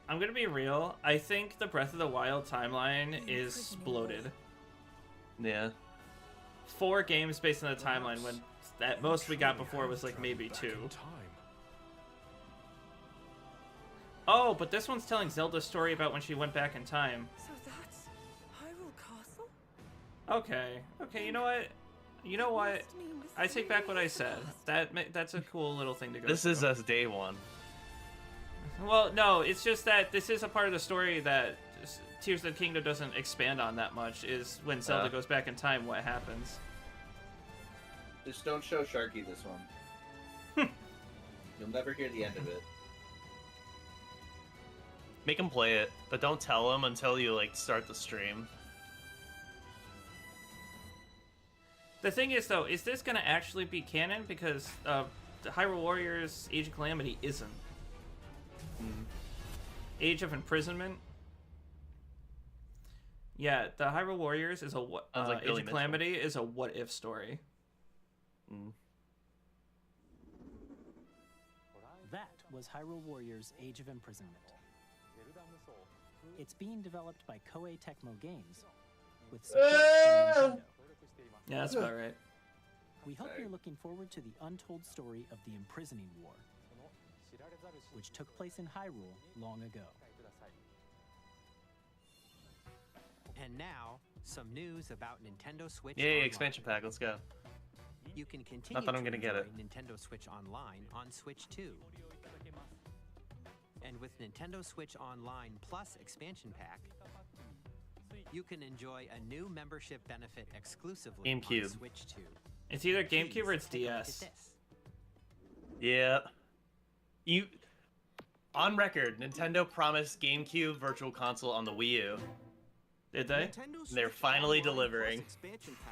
I'm gonna be real. I think the Breath of the Wild timeline is bloated. Yeah. 4 games based on the timeline, when at most we got before was like maybe 2. Oh, but this one's telling Zelda's story about when she went back in time. So that's Hyrule Castle? Okay. Okay, you know what? You know what? I take back what I said. That's a cool little thing to go This through. is as day one. Well, no, it's just that this is a part of the story that Tears of the Kingdom doesn't expand on that much is when Zelda goes back in time, what happens. Just don't show Sharky this one. You'll never hear the end of it. Make him play it, but don't tell him until you like start the stream. The thing is, though, is this going to actually be canon? Because the Hyrule Warriors Age of Calamity isn't. Age of Imprisonment. Yeah, the Hyrule Warriors is a like Age of Calamity is a what-if story. That was Hyrule Warriors Age of Imprisonment. It's being developed by Koei Tecmo Games with support from Nintendo. Yeah, that's about right. We hope you're looking forward to the untold story of the Imprisoning War, which took place in Hyrule long ago. And now, some news about Nintendo Switch Yay, Online. expansion pack, let's go. You can continue Not that I'm to gonna get enjoy it. Nintendo Switch Online on Switch 2. And with Nintendo Switch Online Plus expansion pack, you can enjoy a new membership benefit exclusively on GameCube. Switch 2. It's either GameCube or it's Take a look at DS. this. Yeah. On record, Nintendo promised GameCube Virtual Console on the Wii U. Did they? They're finally delivering.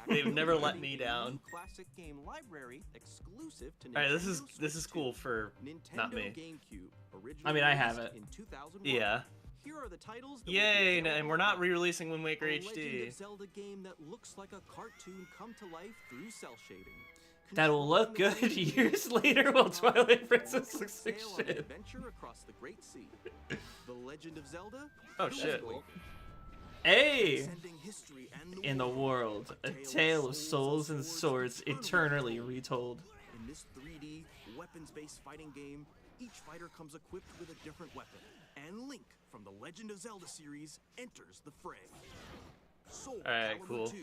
They've never let me down. Classic game library exclusive to All right, this Nintendo is Switch cool 2. for not Nintendo me. GameCube, originally I mean, I have released it. in 2001. Yeah. Here are the titles that Yay, will be and we're not re-releasing Wind Waker a Legend HD. of Zelda game that looks like a cartoon come to life through cell shading. That'll look good years later while Twilight Princess looks like Sail on shit. adventure across the Great Sea. The Legend of Zelda. Oh, The shit. Wind Waker. Hey! Sending history and In the world, a tale of souls and swords eternally retold. In this 3D, weapons-based fighting game, each fighter comes equipped with a different weapon. And Link from the Legend of Zelda series enters the fray. Soul Alright, Calibur cool. 2.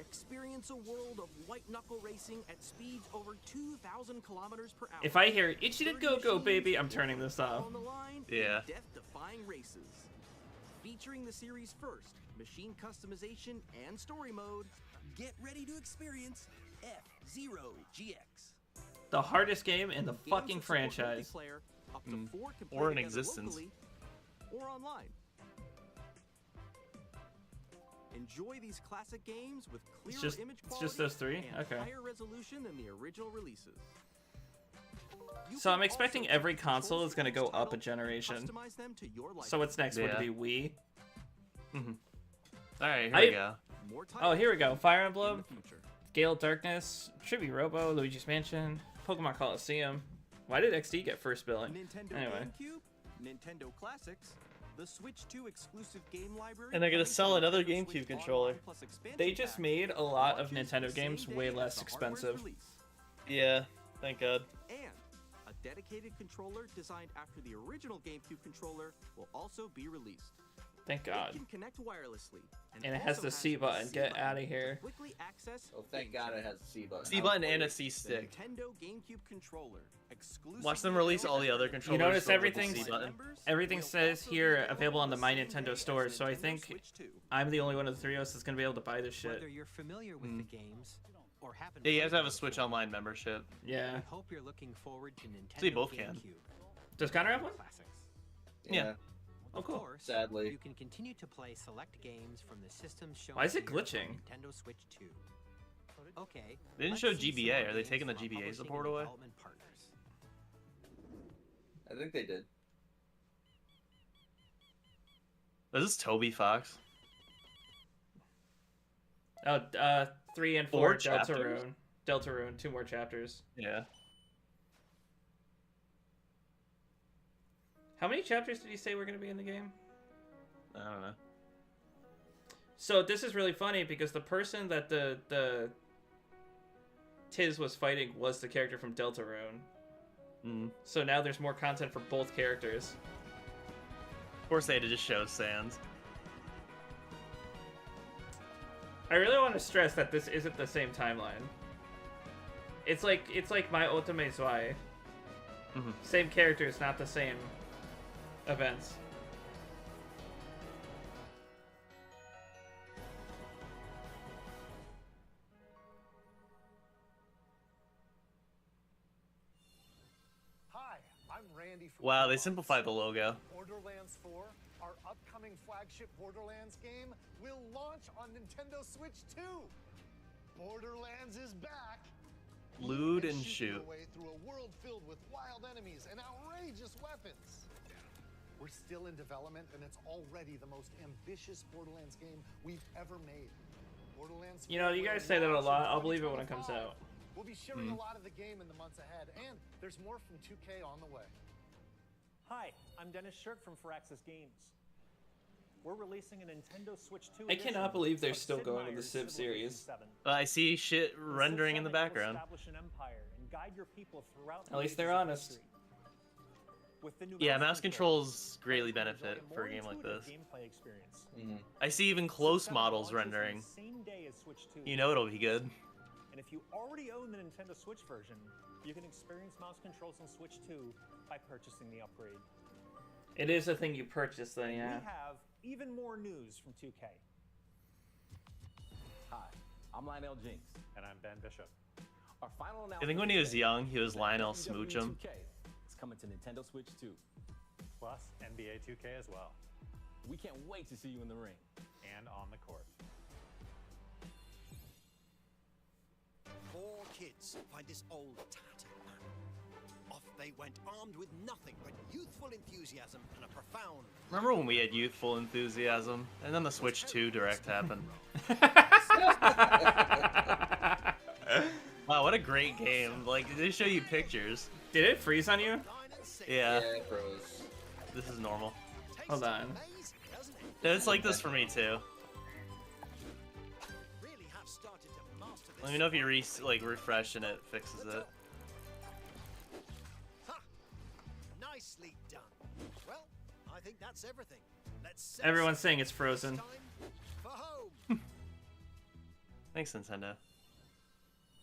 Experience a world of white-knuckle racing at speeds over 2,000 kilometers per hour. If I hear Ichida Go Go Baby, I'm turning this off. On the line Yeah. in death-defying races. Featuring the series' first machine customization and story mode, get ready to experience F-Zero GX. The hardest game in the Games fucking that support franchise. multiplayer, up to 4 can play Or in together existence. locally or online. Enjoy these classic games with clearer just- image it's quality just those three? and Okay. higher resolution than the original releases. You So can I'm expecting also every take control console is going to from go each up a title, generation. customize them to your So what's next? Would it be Wii? Alright, here we go. More Oh, here we go. Fire in Emblem, the future. Gale of Darkness, Chibi Robo, Luigi's Mansion, Pokemon Coliseum. Why did XD get first billing? Nintendo Anyway. GameCube, Nintendo Classics, the Switch 2 exclusive game library, And they're gonna coming sell to another Nintendo GameCube Switch controller. Online Plus expansion They just pack made a that lot of launches Nintendo the games same way day less as the hardware's expensive. release. Yeah, thank God. And a dedicated controller designed after the original GameCube controller will also be released. Thank God. It can connect wirelessly, And it has also the C button. C Get button outta to here. quickly access Oh, thank God it has a C button. C button and a C the stick. Nintendo GameCube controller. Watch them release all the other controllers. You notice filled with the everything's C button. everything says here available on the My Nintendo store. So I think I'm the only one of the three of us that's gonna be able to buy this shit. Whether you're familiar with the games or happen Yeah, you have to have a Switch Online membership. Yeah. we hope you're looking forward to Nintendo So you both can. GameCube. Does Connor have one? Classics. Yeah. Oh, Of cool. course, Sadly. you can continue to play select games from the systems shown Why is it here on glitching? Nintendo Switch 2. Okay. They didn't let's show see some GBA. more Are they games taking the from our GBA publishing support and away? development partners. I think they did. Is this Toby Fox? Oh, 3 and 4 Four chapters? Deltarune, 2 more chapters. Yeah. How many chapters did he say were gonna be in the game? I don't know. So this is really funny because the person that the Tiz was fighting was the character from Deltarune. So now there's more content for both characters. Of course they had to just show Sans. I really want to stress that this isn't the same timeline. It's like My Otome Zwei. Same characters, not the same events. candy from Wow, they Xbox. simplified the logo. Borderlands 4, our upcoming flagship Borderlands game, will launch on Nintendo Switch 2. Borderlands is back. Loot and Shoot shoot. your way through a world filled with wild enemies and outrageous weapons. We're still in development, and it's already the most ambitious Borderlands game we've ever made. Borderlands. You know, you guys say that a lot. I'll believe it when it comes out. We'll be sharing a lot of the game in the months ahead, and there's more from 2K on the way. Hi, I'm Dennis Shirk from Firaxis Games. We're releasing a Nintendo Switch 2 I cannot believe they're of still Sid going with the Meier's Civ Civilization series. 7. I see shit The rendering in the Civ 7 will background. establish an empire and guide your people throughout At the least they're ages of honest. history. With the new Yeah, mouse controls, controls greatly you can benefit enjoy for a more game like intuitive this. gameplay experience. I see even close Civ 7 models launches on the rendering. same day as Switch 2. You know it'll be good. And if you already own the Nintendo Switch version, you can experience mouse controls on Switch 2 by purchasing the upgrade. It is a thing you purchase, then, yeah. We have even more news from 2K. Hi, I'm Lionel Jinx. And I'm Ben Bishop. Our final announcement. I think when he was young, he was Lionel WWE Smoochum. 2K is coming to Nintendo Switch 2. Plus NBA 2K as well. We can't wait to see you in the ring. And on the court. 4 kids find this old tattered man. Off they went armed with nothing but youthful enthusiasm and a profound. Remember when we had youthful enthusiasm, and then the Switch 2 Direct happened? Wow, what a great game! Like, did they show you pictures? Did it freeze on you? Yeah. Yeah, it froze. This is normal. Hold on. It's like this for me too. Let me know if you refresh and it fixes it. Nicely done. Well, I think that's everything. Let's set Everyone's saying it's frozen. for home. Thanks, Nintendo.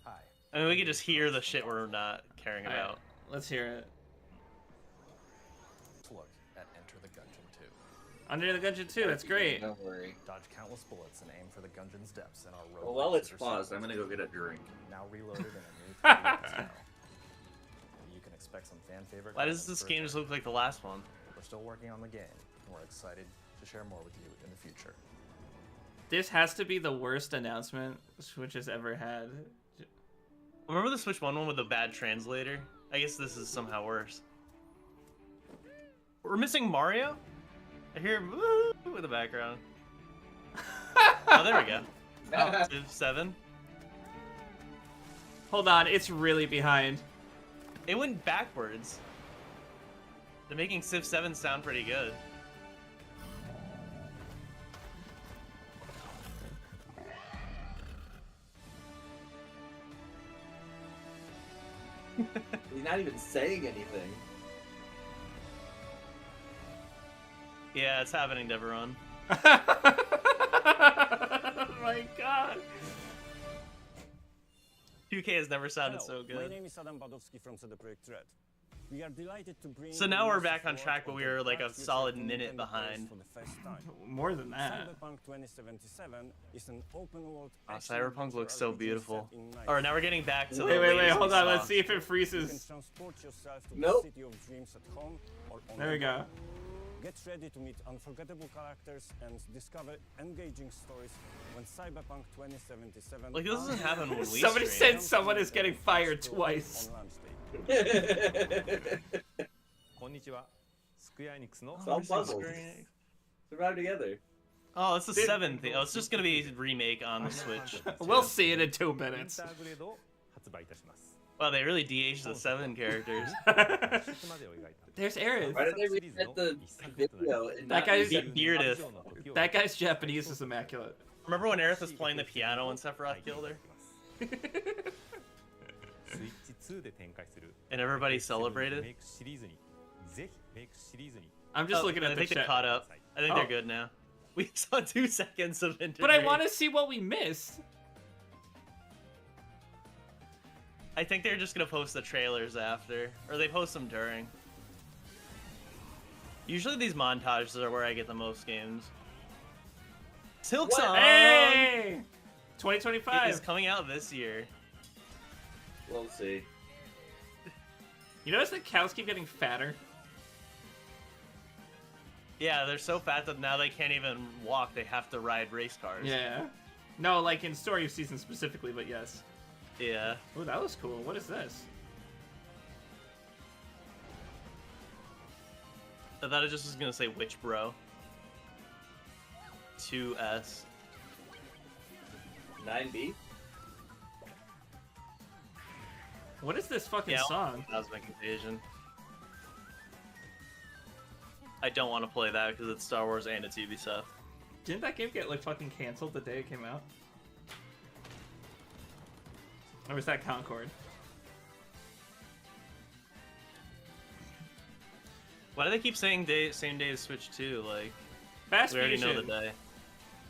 Hi. I mean, we can just hear the shit we're not caring Alright, about. let's hear it. Let's look at Enter the Gungeon 2. Under the Gungeon 2, that's great. Don't worry. Dodge countless bullets and aim for the Gungeon's depths in our road. Well, while it's paused, I'm gonna go get a drink. Now reloaded in a new 3D style. You can expect some fan favorite. Why does elements this for game just look like the last one? We're still working on the game, and we're excited to share more with you in the future. This has to be the worst announcement Switch has ever had. Remember the Switch 1 one with the bad translator? I guess this is somehow worse. We're missing Mario? I hear woo in the background. Oh, there we go. Oh, Civ 7. Hold on, it's really behind. It went backwards. They're making Civ 7 sound pretty good. He's not even saying anything. Yeah, it's happening to everyone. Oh my god. 2K has never sounded Hello, so My good. name is Adam Badowski from CD Projekt Red. We are delighted to bring So now we're you back on support track, but of we the were like a Dark Future solid to minute Nintendo behind. for the first time. More than that. Cyberpunk 2077 is an open world Oh, action Cyberpunk adventure looks so RPG beautiful. set in night. Alright, now we're getting back to the Wait, latest hold we on, saw. let's see if it You can freezes. transport yourself to Nope. the city of dreams at home or on There we the go. go. Get ready to meet unforgettable characters and discover engaging stories when Cyberpunk 2077 Like, this doesn't happen when we Somebody stream. said someone is getting fired twice. こんにちは。スクエアエニックスの It's all puzzles. Survive together. Oh, it's the 7th thing. Oh, it's just gonna be a remake on the Switch. We'll see it in 2 minutes. インターグレードを発売いたします。 Wow, they really de-aged the 7 characters. までを描いた There's Aerith. Why did they reset the video? And That not guy's use it? Beardeth. That guy's Japanese is immaculate. Remember when Aerith was playing the piano when Sephiroth killed her? スイッチ2で展開する And everybody celebrated? メイクシリーズにぜひメイクシリーズに I'm just looking I at the think they chat. caught up. I think Oh. they're good now. We saw 2 seconds of internet. But I want to see what we missed. I think they're just gonna post the trailers after, or they post them during. Usually these montages are where I get the most games. Silksong! Hey! It 2025. is coming out this year. We'll see. You notice that cows keep getting fatter? Yeah, they're so fat that now they can't even walk. They have to ride race cars. Yeah. No, like in Story of Seasons specifically, but yes. Yeah. Oh, that was cool. What is this? I thought it just was gonna say Witch Bro. 2S. 9B? What is this fucking song? Cosmic Invasion. I don't want to play that because it's Star Wars and it's Ubisoft. Didn't that game get like fucking canceled the day it came out? Or was that Concord? Why do they keep saying same day as Switch 2? Like, Fast we already know the Fusion. day.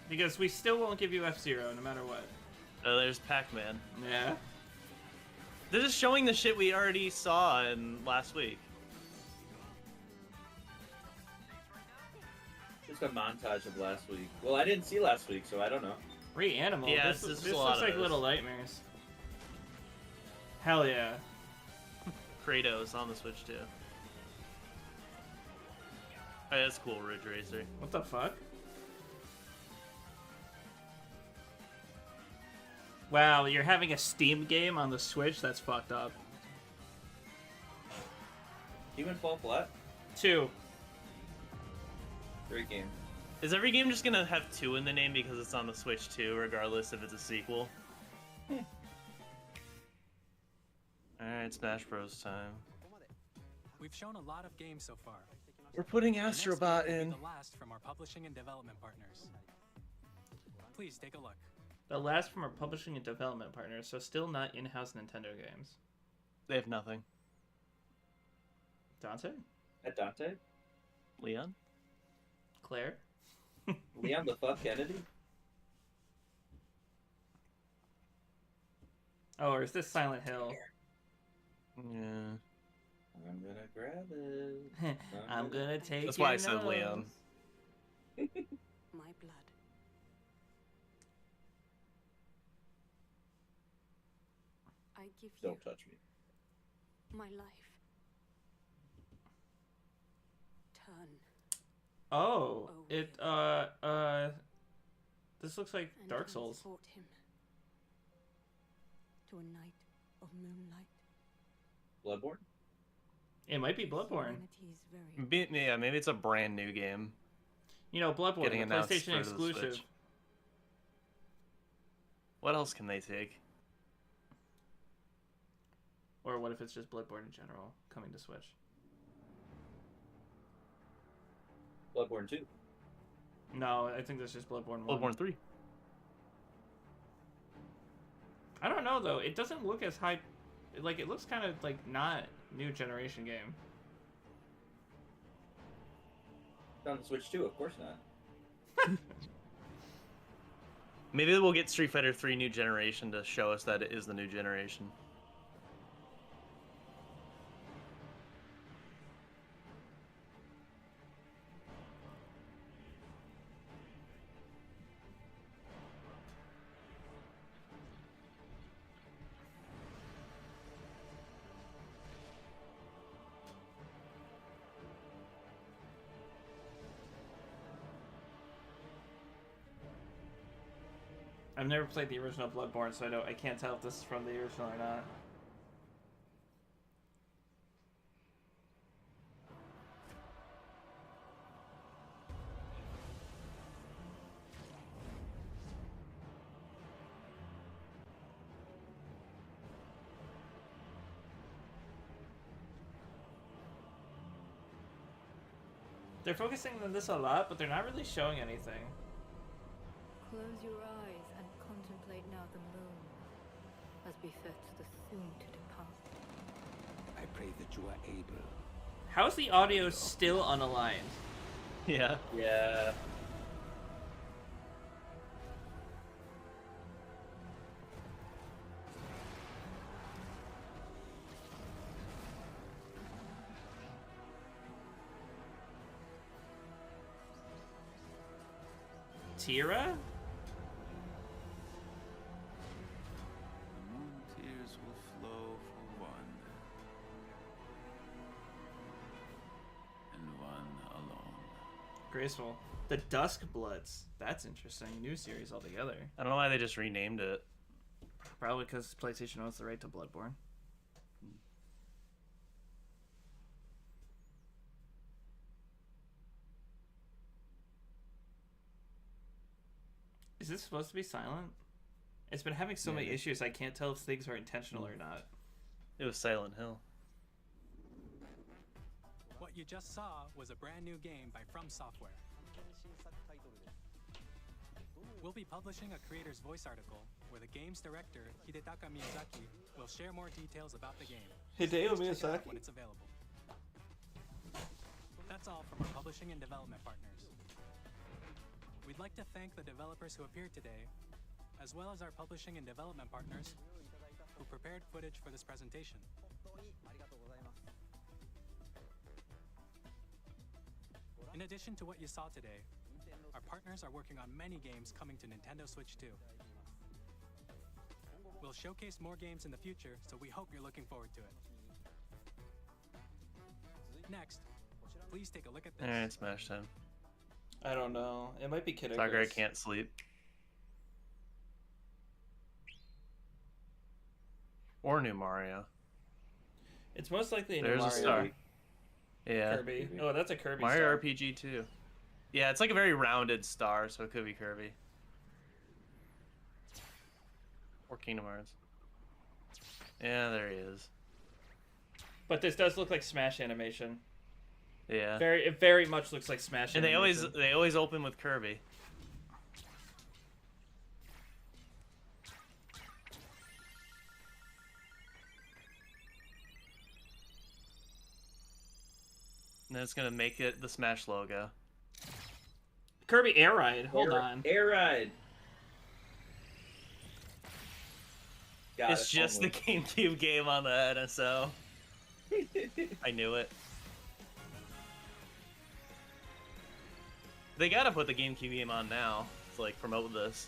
Because we still won't give you F-Zero no matter what. Oh, there's Pac-Man. Yeah. They're just showing the shit we already saw in last week. Just a montage of last week. Well, I didn't see last week, so I don't know. Reanimal. Yeah, this this is this a looks lot of like those. Little Nightmares. Hell yeah. Kratos on the Switch 2. Oh, that's cool, Ridge Racer. What the fuck? Wow, you're having a Steam game on the Switch? That's fucked up. Human Fall Flat? 2. Great game. Is every game just gonna have 2 in the name because it's on the Switch 2, regardless if it's a sequel? Alright, Smash Bros. Time. We've shown a lot of games so far. We're putting The next Astrobot game will be in. the last from our publishing and development partners. Please take a look. The last from our publishing and development partners, so still not in-house Nintendo games. They have nothing. Dante? At Dante? Leon? Claire? Leon the fuck Kennedy? Oh, or is this Silent Hill? Yeah. I'm gonna grab it. I'm gonna take That's why I your said nose. Leon. My blood. I give you Don't touch me. my life. Turn. Oh, this looks like And Dark Souls. transport him to a night of moonlight. Bloodborne? It might be Bloodborne. Humanity's very Yeah, maybe it's a brand new game. You know, Bloodborne, Getting the announced PlayStation for the exclusive. Switch. What else can they take? Or what if it's just Bloodborne in general coming to Switch? Bloodborne 2. No, I think that's just Bloodborne 1. Bloodborne 3. I don't know though. It doesn't look as high. Like it looks kind of like not new generation game. On the Switch 2, of course not. Maybe we'll get Street Fighter 3 New Generation to show us that it is the new generation. I've never played the original Bloodborne, so I can't tell if this is from the original or not. They're focusing on this a lot, but they're not really showing anything. Close your eyes and contemplate now the moon, as befits the soon to depart. I pray that you are able. How's the audio still unaligned? Yeah. Yeah. Tira? The moon tears will flow for one, and one alone. Graceful. The Dusk Bloods. That's interesting. New series altogether. I don't know why they just renamed it. Probably because PlayStation owns the right to Bloodborne. Is this supposed to be silent? It's been having so many issues, I can't tell if things are intentional or not. It was Silent Hill. What you just saw was a brand new game by From Software. We'll be publishing a creator's voice article where the game's director, Hidetaka Miyazaki, will share more details about the game. Hideo Please check it out Miyazaki? when it's available. That's all from our publishing and development partners. We'd like to thank the developers who appeared today, as well as our publishing and development partners who prepared footage for this presentation. In addition to what you saw today, our partners are working on many games coming to Nintendo Switch 2. We'll showcase more games in the future, so we hope you're looking forward to it. Next, please take a look at this. Alright, Smash time. I don't know. It might be Kid Icarus. Sakurai can't sleep. Or new Mario. It's most likely a new There's Mario. a star. Yeah. Kirby. Oh, that's a Kirby Mario star. RPG too. Yeah, it's like a very rounded star, so it could be Kirby. Or Kingdom Hearts. Yeah, there he is. But this does look like Smash animation. Yeah. It very much looks like Smash And animation. they always open with Kirby. And then it's gonna make it the Smash logo. Kirby Air Ride. Hold on. Air Ride. It's just the GameCube game on the NSO. I knew it. They gotta put the GameCube game on now to like promote this.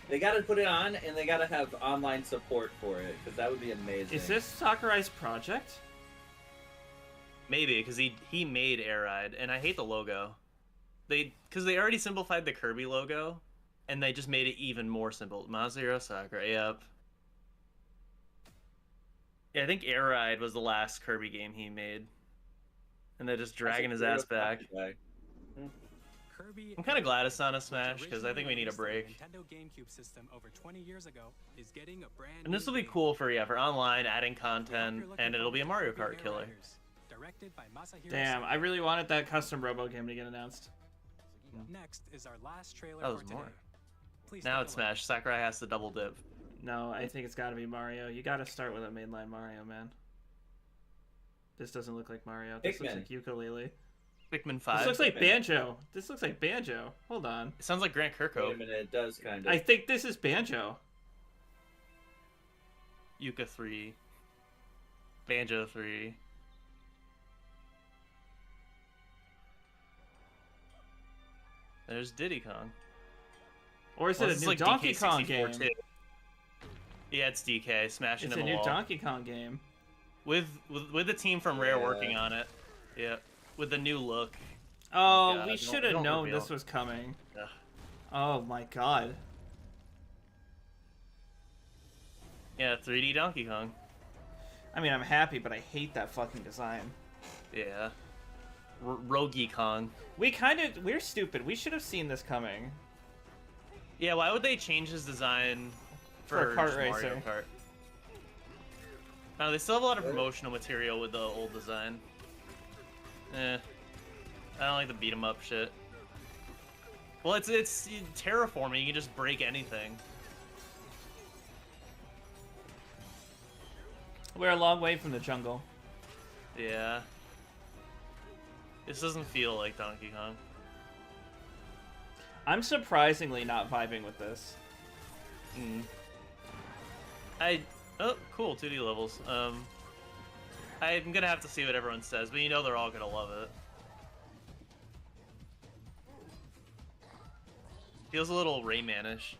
They gotta put it on, and they gotta have online support for it, because that would be amazing. Is this Sakurai's project? Maybe because he made Air Ride, and I hate the logo. Because they already simplified the Kirby logo, and they just made it even more simple. Masahiro Sakurai, yep. Yeah, I think Air Ride was the last Kirby game he made. And they're just dragging his ass back. Kirby I'm kind of glad it's not a Smash, because I think we need a break. Nintendo GameCube system over 20 years ago is getting a brand And this will be cool for online, adding content, and it'll be a Mario Kart killer. directed by Masahiro Damn, I really wanted that custom Robo game to get announced. Next is our last trailer That for was today. more. Please Now take it's a look. Smash. Sakurai has to double dip. No, I think it's got to be Mario. You got to start with a mainline Mario, man. This doesn't look like Mario. This looks Pikmin. like Ukulele. Pikmin 5. This looks like Banjo. This looks like Banjo. Hold on. It sounds like Grant Wait a Kirkhope. minute, it does kind of. I think this is Banjo. Yuka 3. Banjo 3. There's Diddy Kong. Or is Well, it this a new like Donkey DK64 Kong game? too. Yeah, it's DK smashing It's in a the new wall. Donkey Kong game. With the team from Rare Yeah. working on it. Yeah, with the new look. Oh, God, we don't- should have don't known reveal. this was coming. Ugh. Oh my god. Yeah, 3D Donkey Kong. I mean, I'm happy, but I hate that fucking design. Yeah. Rogi Kong. We're stupid. We should have seen this coming. Yeah, why would they change his design For a for kart just Mario racer. Kart? No, they still have a lot of promotional material with the old design. I don't like the beat 'em up shit. Well, it's terraforming. You can just break anything. We're a long way from the jungle. Yeah. This doesn't feel like Donkey Kong. I'm surprisingly not vibing with this. Oh, cool, 2D levels. I'm gonna have to see what everyone says, but you know they're all gonna love it. Feels a little Rayman-ish.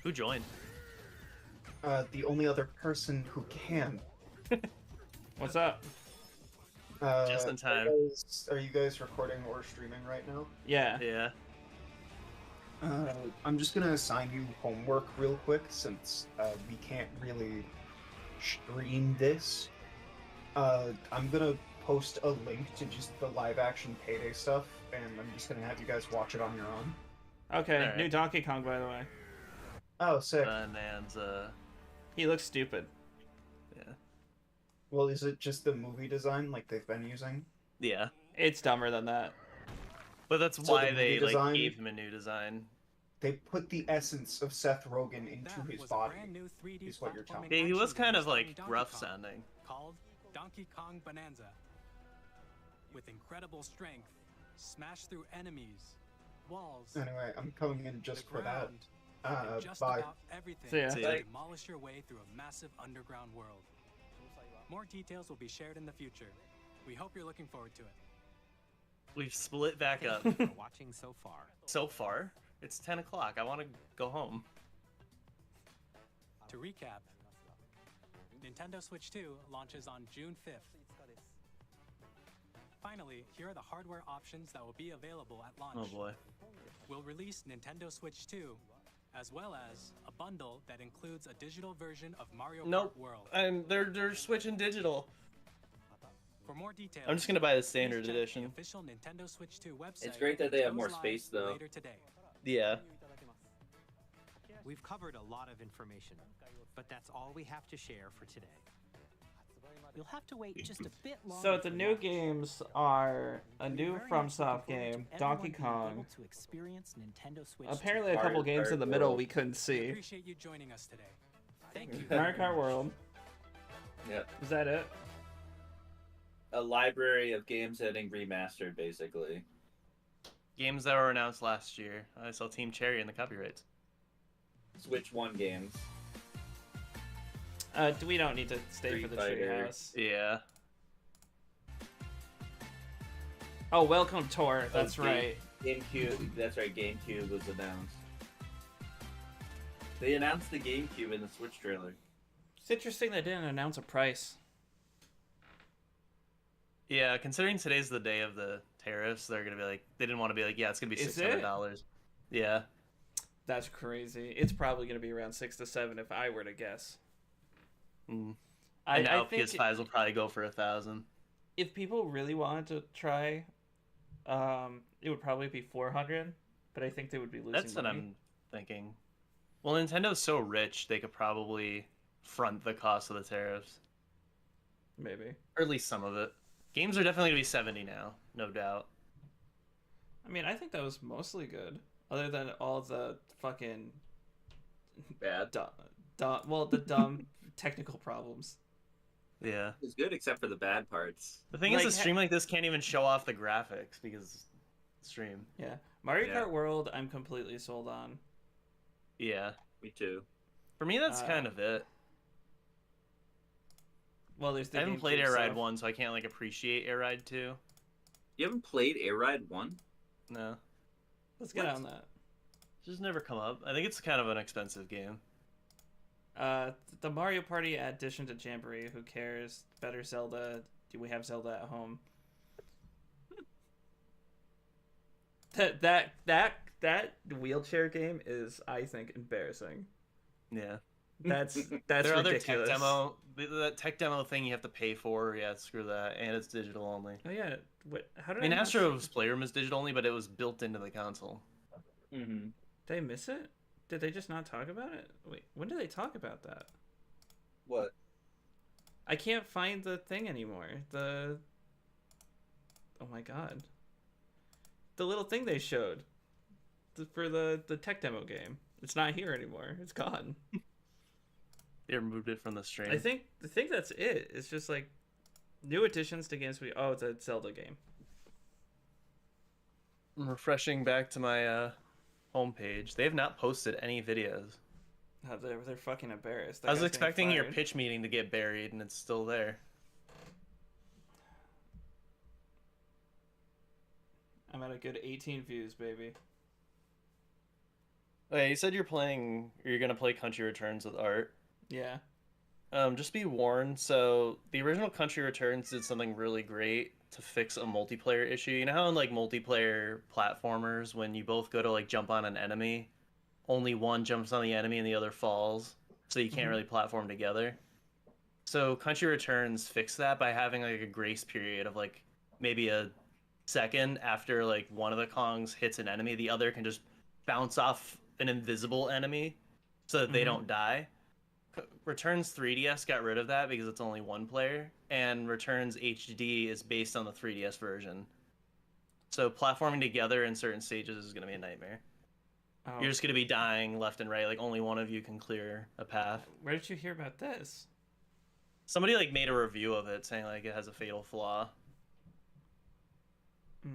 Who joined? The only other person who can. What's up? Just in time. Are you guys recording or streaming right now? Yeah. Yeah. I'm just gonna assign you homework real quick since we can't really stream this. I'm gonna post a link to just the live action Payday stuff, and I'm just gonna have you guys watch it on your own. Okay, Alright. new Donkey Kong, by the way. Oh, sick. Bonanza. He looks stupid. Yeah. Well, is it just the movie design like they've been using? Yeah. It's dumber than that. But that's So why the they movie design- gave him a new design. They put the essence of Seth Rogen into his body. Is what you're telling me. Yeah, he was kind of like rough sounding. Called Donkey Kong Bonanza. With incredible strength, smash through enemies, walls. Anyway, I'm coming in just for that. and just Bye. about everything See ya. to See ya. demolish your way through a massive underground world. More details will be shared in the future. We hope you're looking forward to it. We've split back up. Thank you for watching so far. So far? It's 10 o'clock. I want to go home. To recap, Nintendo Switch 2 launches on June 5th. Finally, here are the hardware options that will be available at launch. Oh boy. We'll release Nintendo Switch 2, as well as a bundle that includes a digital version of Mario Nope. Kart World. And they're switching digital. For more details, I'm just gonna buy the please standard check the edition. official Nintendo Switch 2 website. It's great that they have which more goes space, live though. Later today. Yeah. We've covered a lot of information, but that's all we have to share for today. You'll have to wait just a bit longer. So the for new launch. games are a We're new very much FromSoft looking forward game, to Donkey everyone being Kong. able to experience Nintendo Switch Apparently 2. a couple Mario games in Kart the middle World. we couldn't We see. appreciate you joining us today. Thank you. Mario Kart World. Yep. Is that it? A library of games getting remastered, basically. Games that were announced last year. I saw Team Cherry in the copyrights. Switch 1 games. We don't need to stay Street for the Fighter. treehouse. Yeah. Oh, welcome tour. That's Oh, right. GameCube. That's right. GameCube was announced. They announced the GameCube in the Switch trailer. It's interesting they didn't announce a price. Yeah, considering today's the day of the tariffs, they're gonna be like, they didn't want to be like, yeah, it's gonna be Is it? $600. Yeah. That's crazy. It's probably going to be around 6 to 7 if I were to guess. Mm. I And now think PS5s will probably go for $1,000. if people really wanted to try, it would probably be 400. But I think they would be losing That's what money. I'm thinking. Well, Nintendo's so rich, they could probably front the cost of the tariffs. Maybe. Or at least some of it. Games are definitely going to be 70 now, no doubt. I mean, I think that was mostly good. Other than all the fucking Bad. the dumb technical problems. Yeah. It's good except for the bad parts. The thing Like, is, a stream like this can't even show off the graphics because stream. Yeah. Mario Yeah. Kart World, I'm completely sold on. Yeah. Me too. For me, that's kind of it. Well, there's the I haven't played GameCube Air Ride stuff. 1, so I can't like appreciate Air Ride 2. You haven't played Air Ride 1? No. Let's get on that. Just never come up. I think it's kind of an expensive game. The Mario Party addition to Jamboree. Who cares? Better Zelda. Do we have Zelda at home? That wheelchair game is, I think, embarrassing. Yeah. That's There are other tech ridiculous. demo. That tech demo thing you have to pay for. Yeah, screw that. And it's digital only. Oh yeah. What? How I did mean, I not Astro's Playroom is digital only, but it was built into the console. Mm-hmm. Did I miss it? Did they just not talk about it? Wait, when did they talk about that? What? I can't find the thing anymore. Oh my god. The little thing they showed for the tech demo game. It's not here anymore. It's gone. They removed it from the stream. I think that's it. It's just like new additions to games. Oh, it's a Zelda game. I'm refreshing back to my homepage. They have not posted any videos. Oh, they're fucking embarrassed. That I was guy's expecting getting your fired. pitch meeting to get buried, and it's still there. I'm at a good 18 views, baby. Okay, you said you're gonna play Country Returns with Art. Yeah. Just be warned. So the original Country Returns did something really great to fix a multiplayer issue. You know how in like multiplayer platformers, when you both go to like jump on an enemy, only one jumps on the enemy and the other falls, so you can't really platform together. So Country Returns fixed that by having like a grace period of like maybe a second after like one of the Kongs hits an enemy, the other can just bounce off an invisible enemy so that they don't die. Returns 3DS got rid of that because it's only one player, and Returns HD is based on the 3DS version. So platforming together in certain stages is going to be a nightmare. Oh. You're just going to be dying left and right, like only one of you can clear a path. Where did you hear about this? Somebody like made a review of it saying like it has a fatal flaw.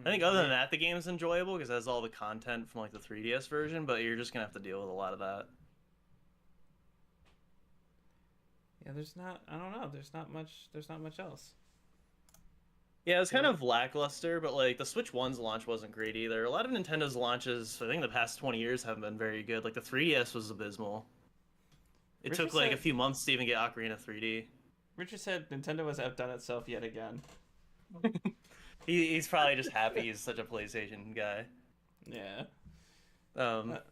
I think other than that, the game is enjoyable because it has all the content from like the 3DS version, but you're just going to have to deal with a lot of that. Yeah, I don't know, there's not much else. Yeah, it was kind of lackluster, but like the Switch 1's launch wasn't great either. A lot of Nintendo's launches, I think the past 20 years haven't been very good. Like the 3DS was abysmal. It Richard took like a said- few months to even get Ocarina 3D. Richard said Nintendo has outdone itself yet again. He's probably just happy he's such a PlayStation guy. Yeah. But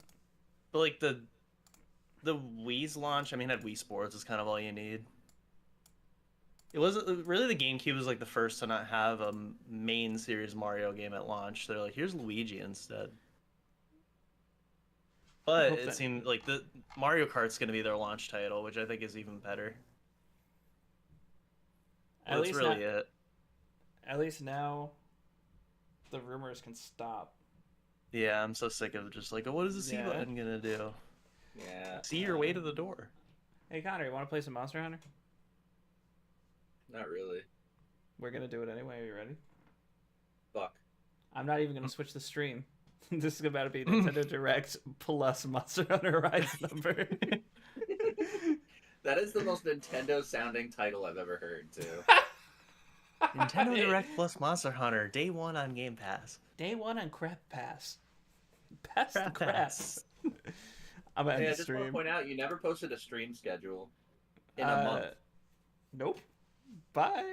like the Wii's launch, I mean, had Wii Sports is kind of all you need. It wasn't really, the GameCube was like the first to not have a main series Mario game at launch. They're like, here's Luigi instead. But it seemed like the Mario Kart's going to be their launch title, which I think is even better. That's really it. At least now, the rumors can stop. Yeah, I'm so sick of just like, oh, what is the C button gonna do? Yeah. See your way to the door. Hey Connor, you want to play some Monster Hunter? Not really. We're gonna do it anyway. Are you ready? Fuck. I'm not even gonna switch the stream. This is about to be Nintendo Direct plus Monster Hunter Rise number. That is the most Nintendo sounding title I've ever heard, too. Nintendo Direct plus Monster Hunter, day one on Game Pass. Day one on Crap Pass. Pass the Crap crap. Pass. I'm gonna Hey, end I the just want to stream. point out, you never posted a stream schedule in a month. Nope. Bye.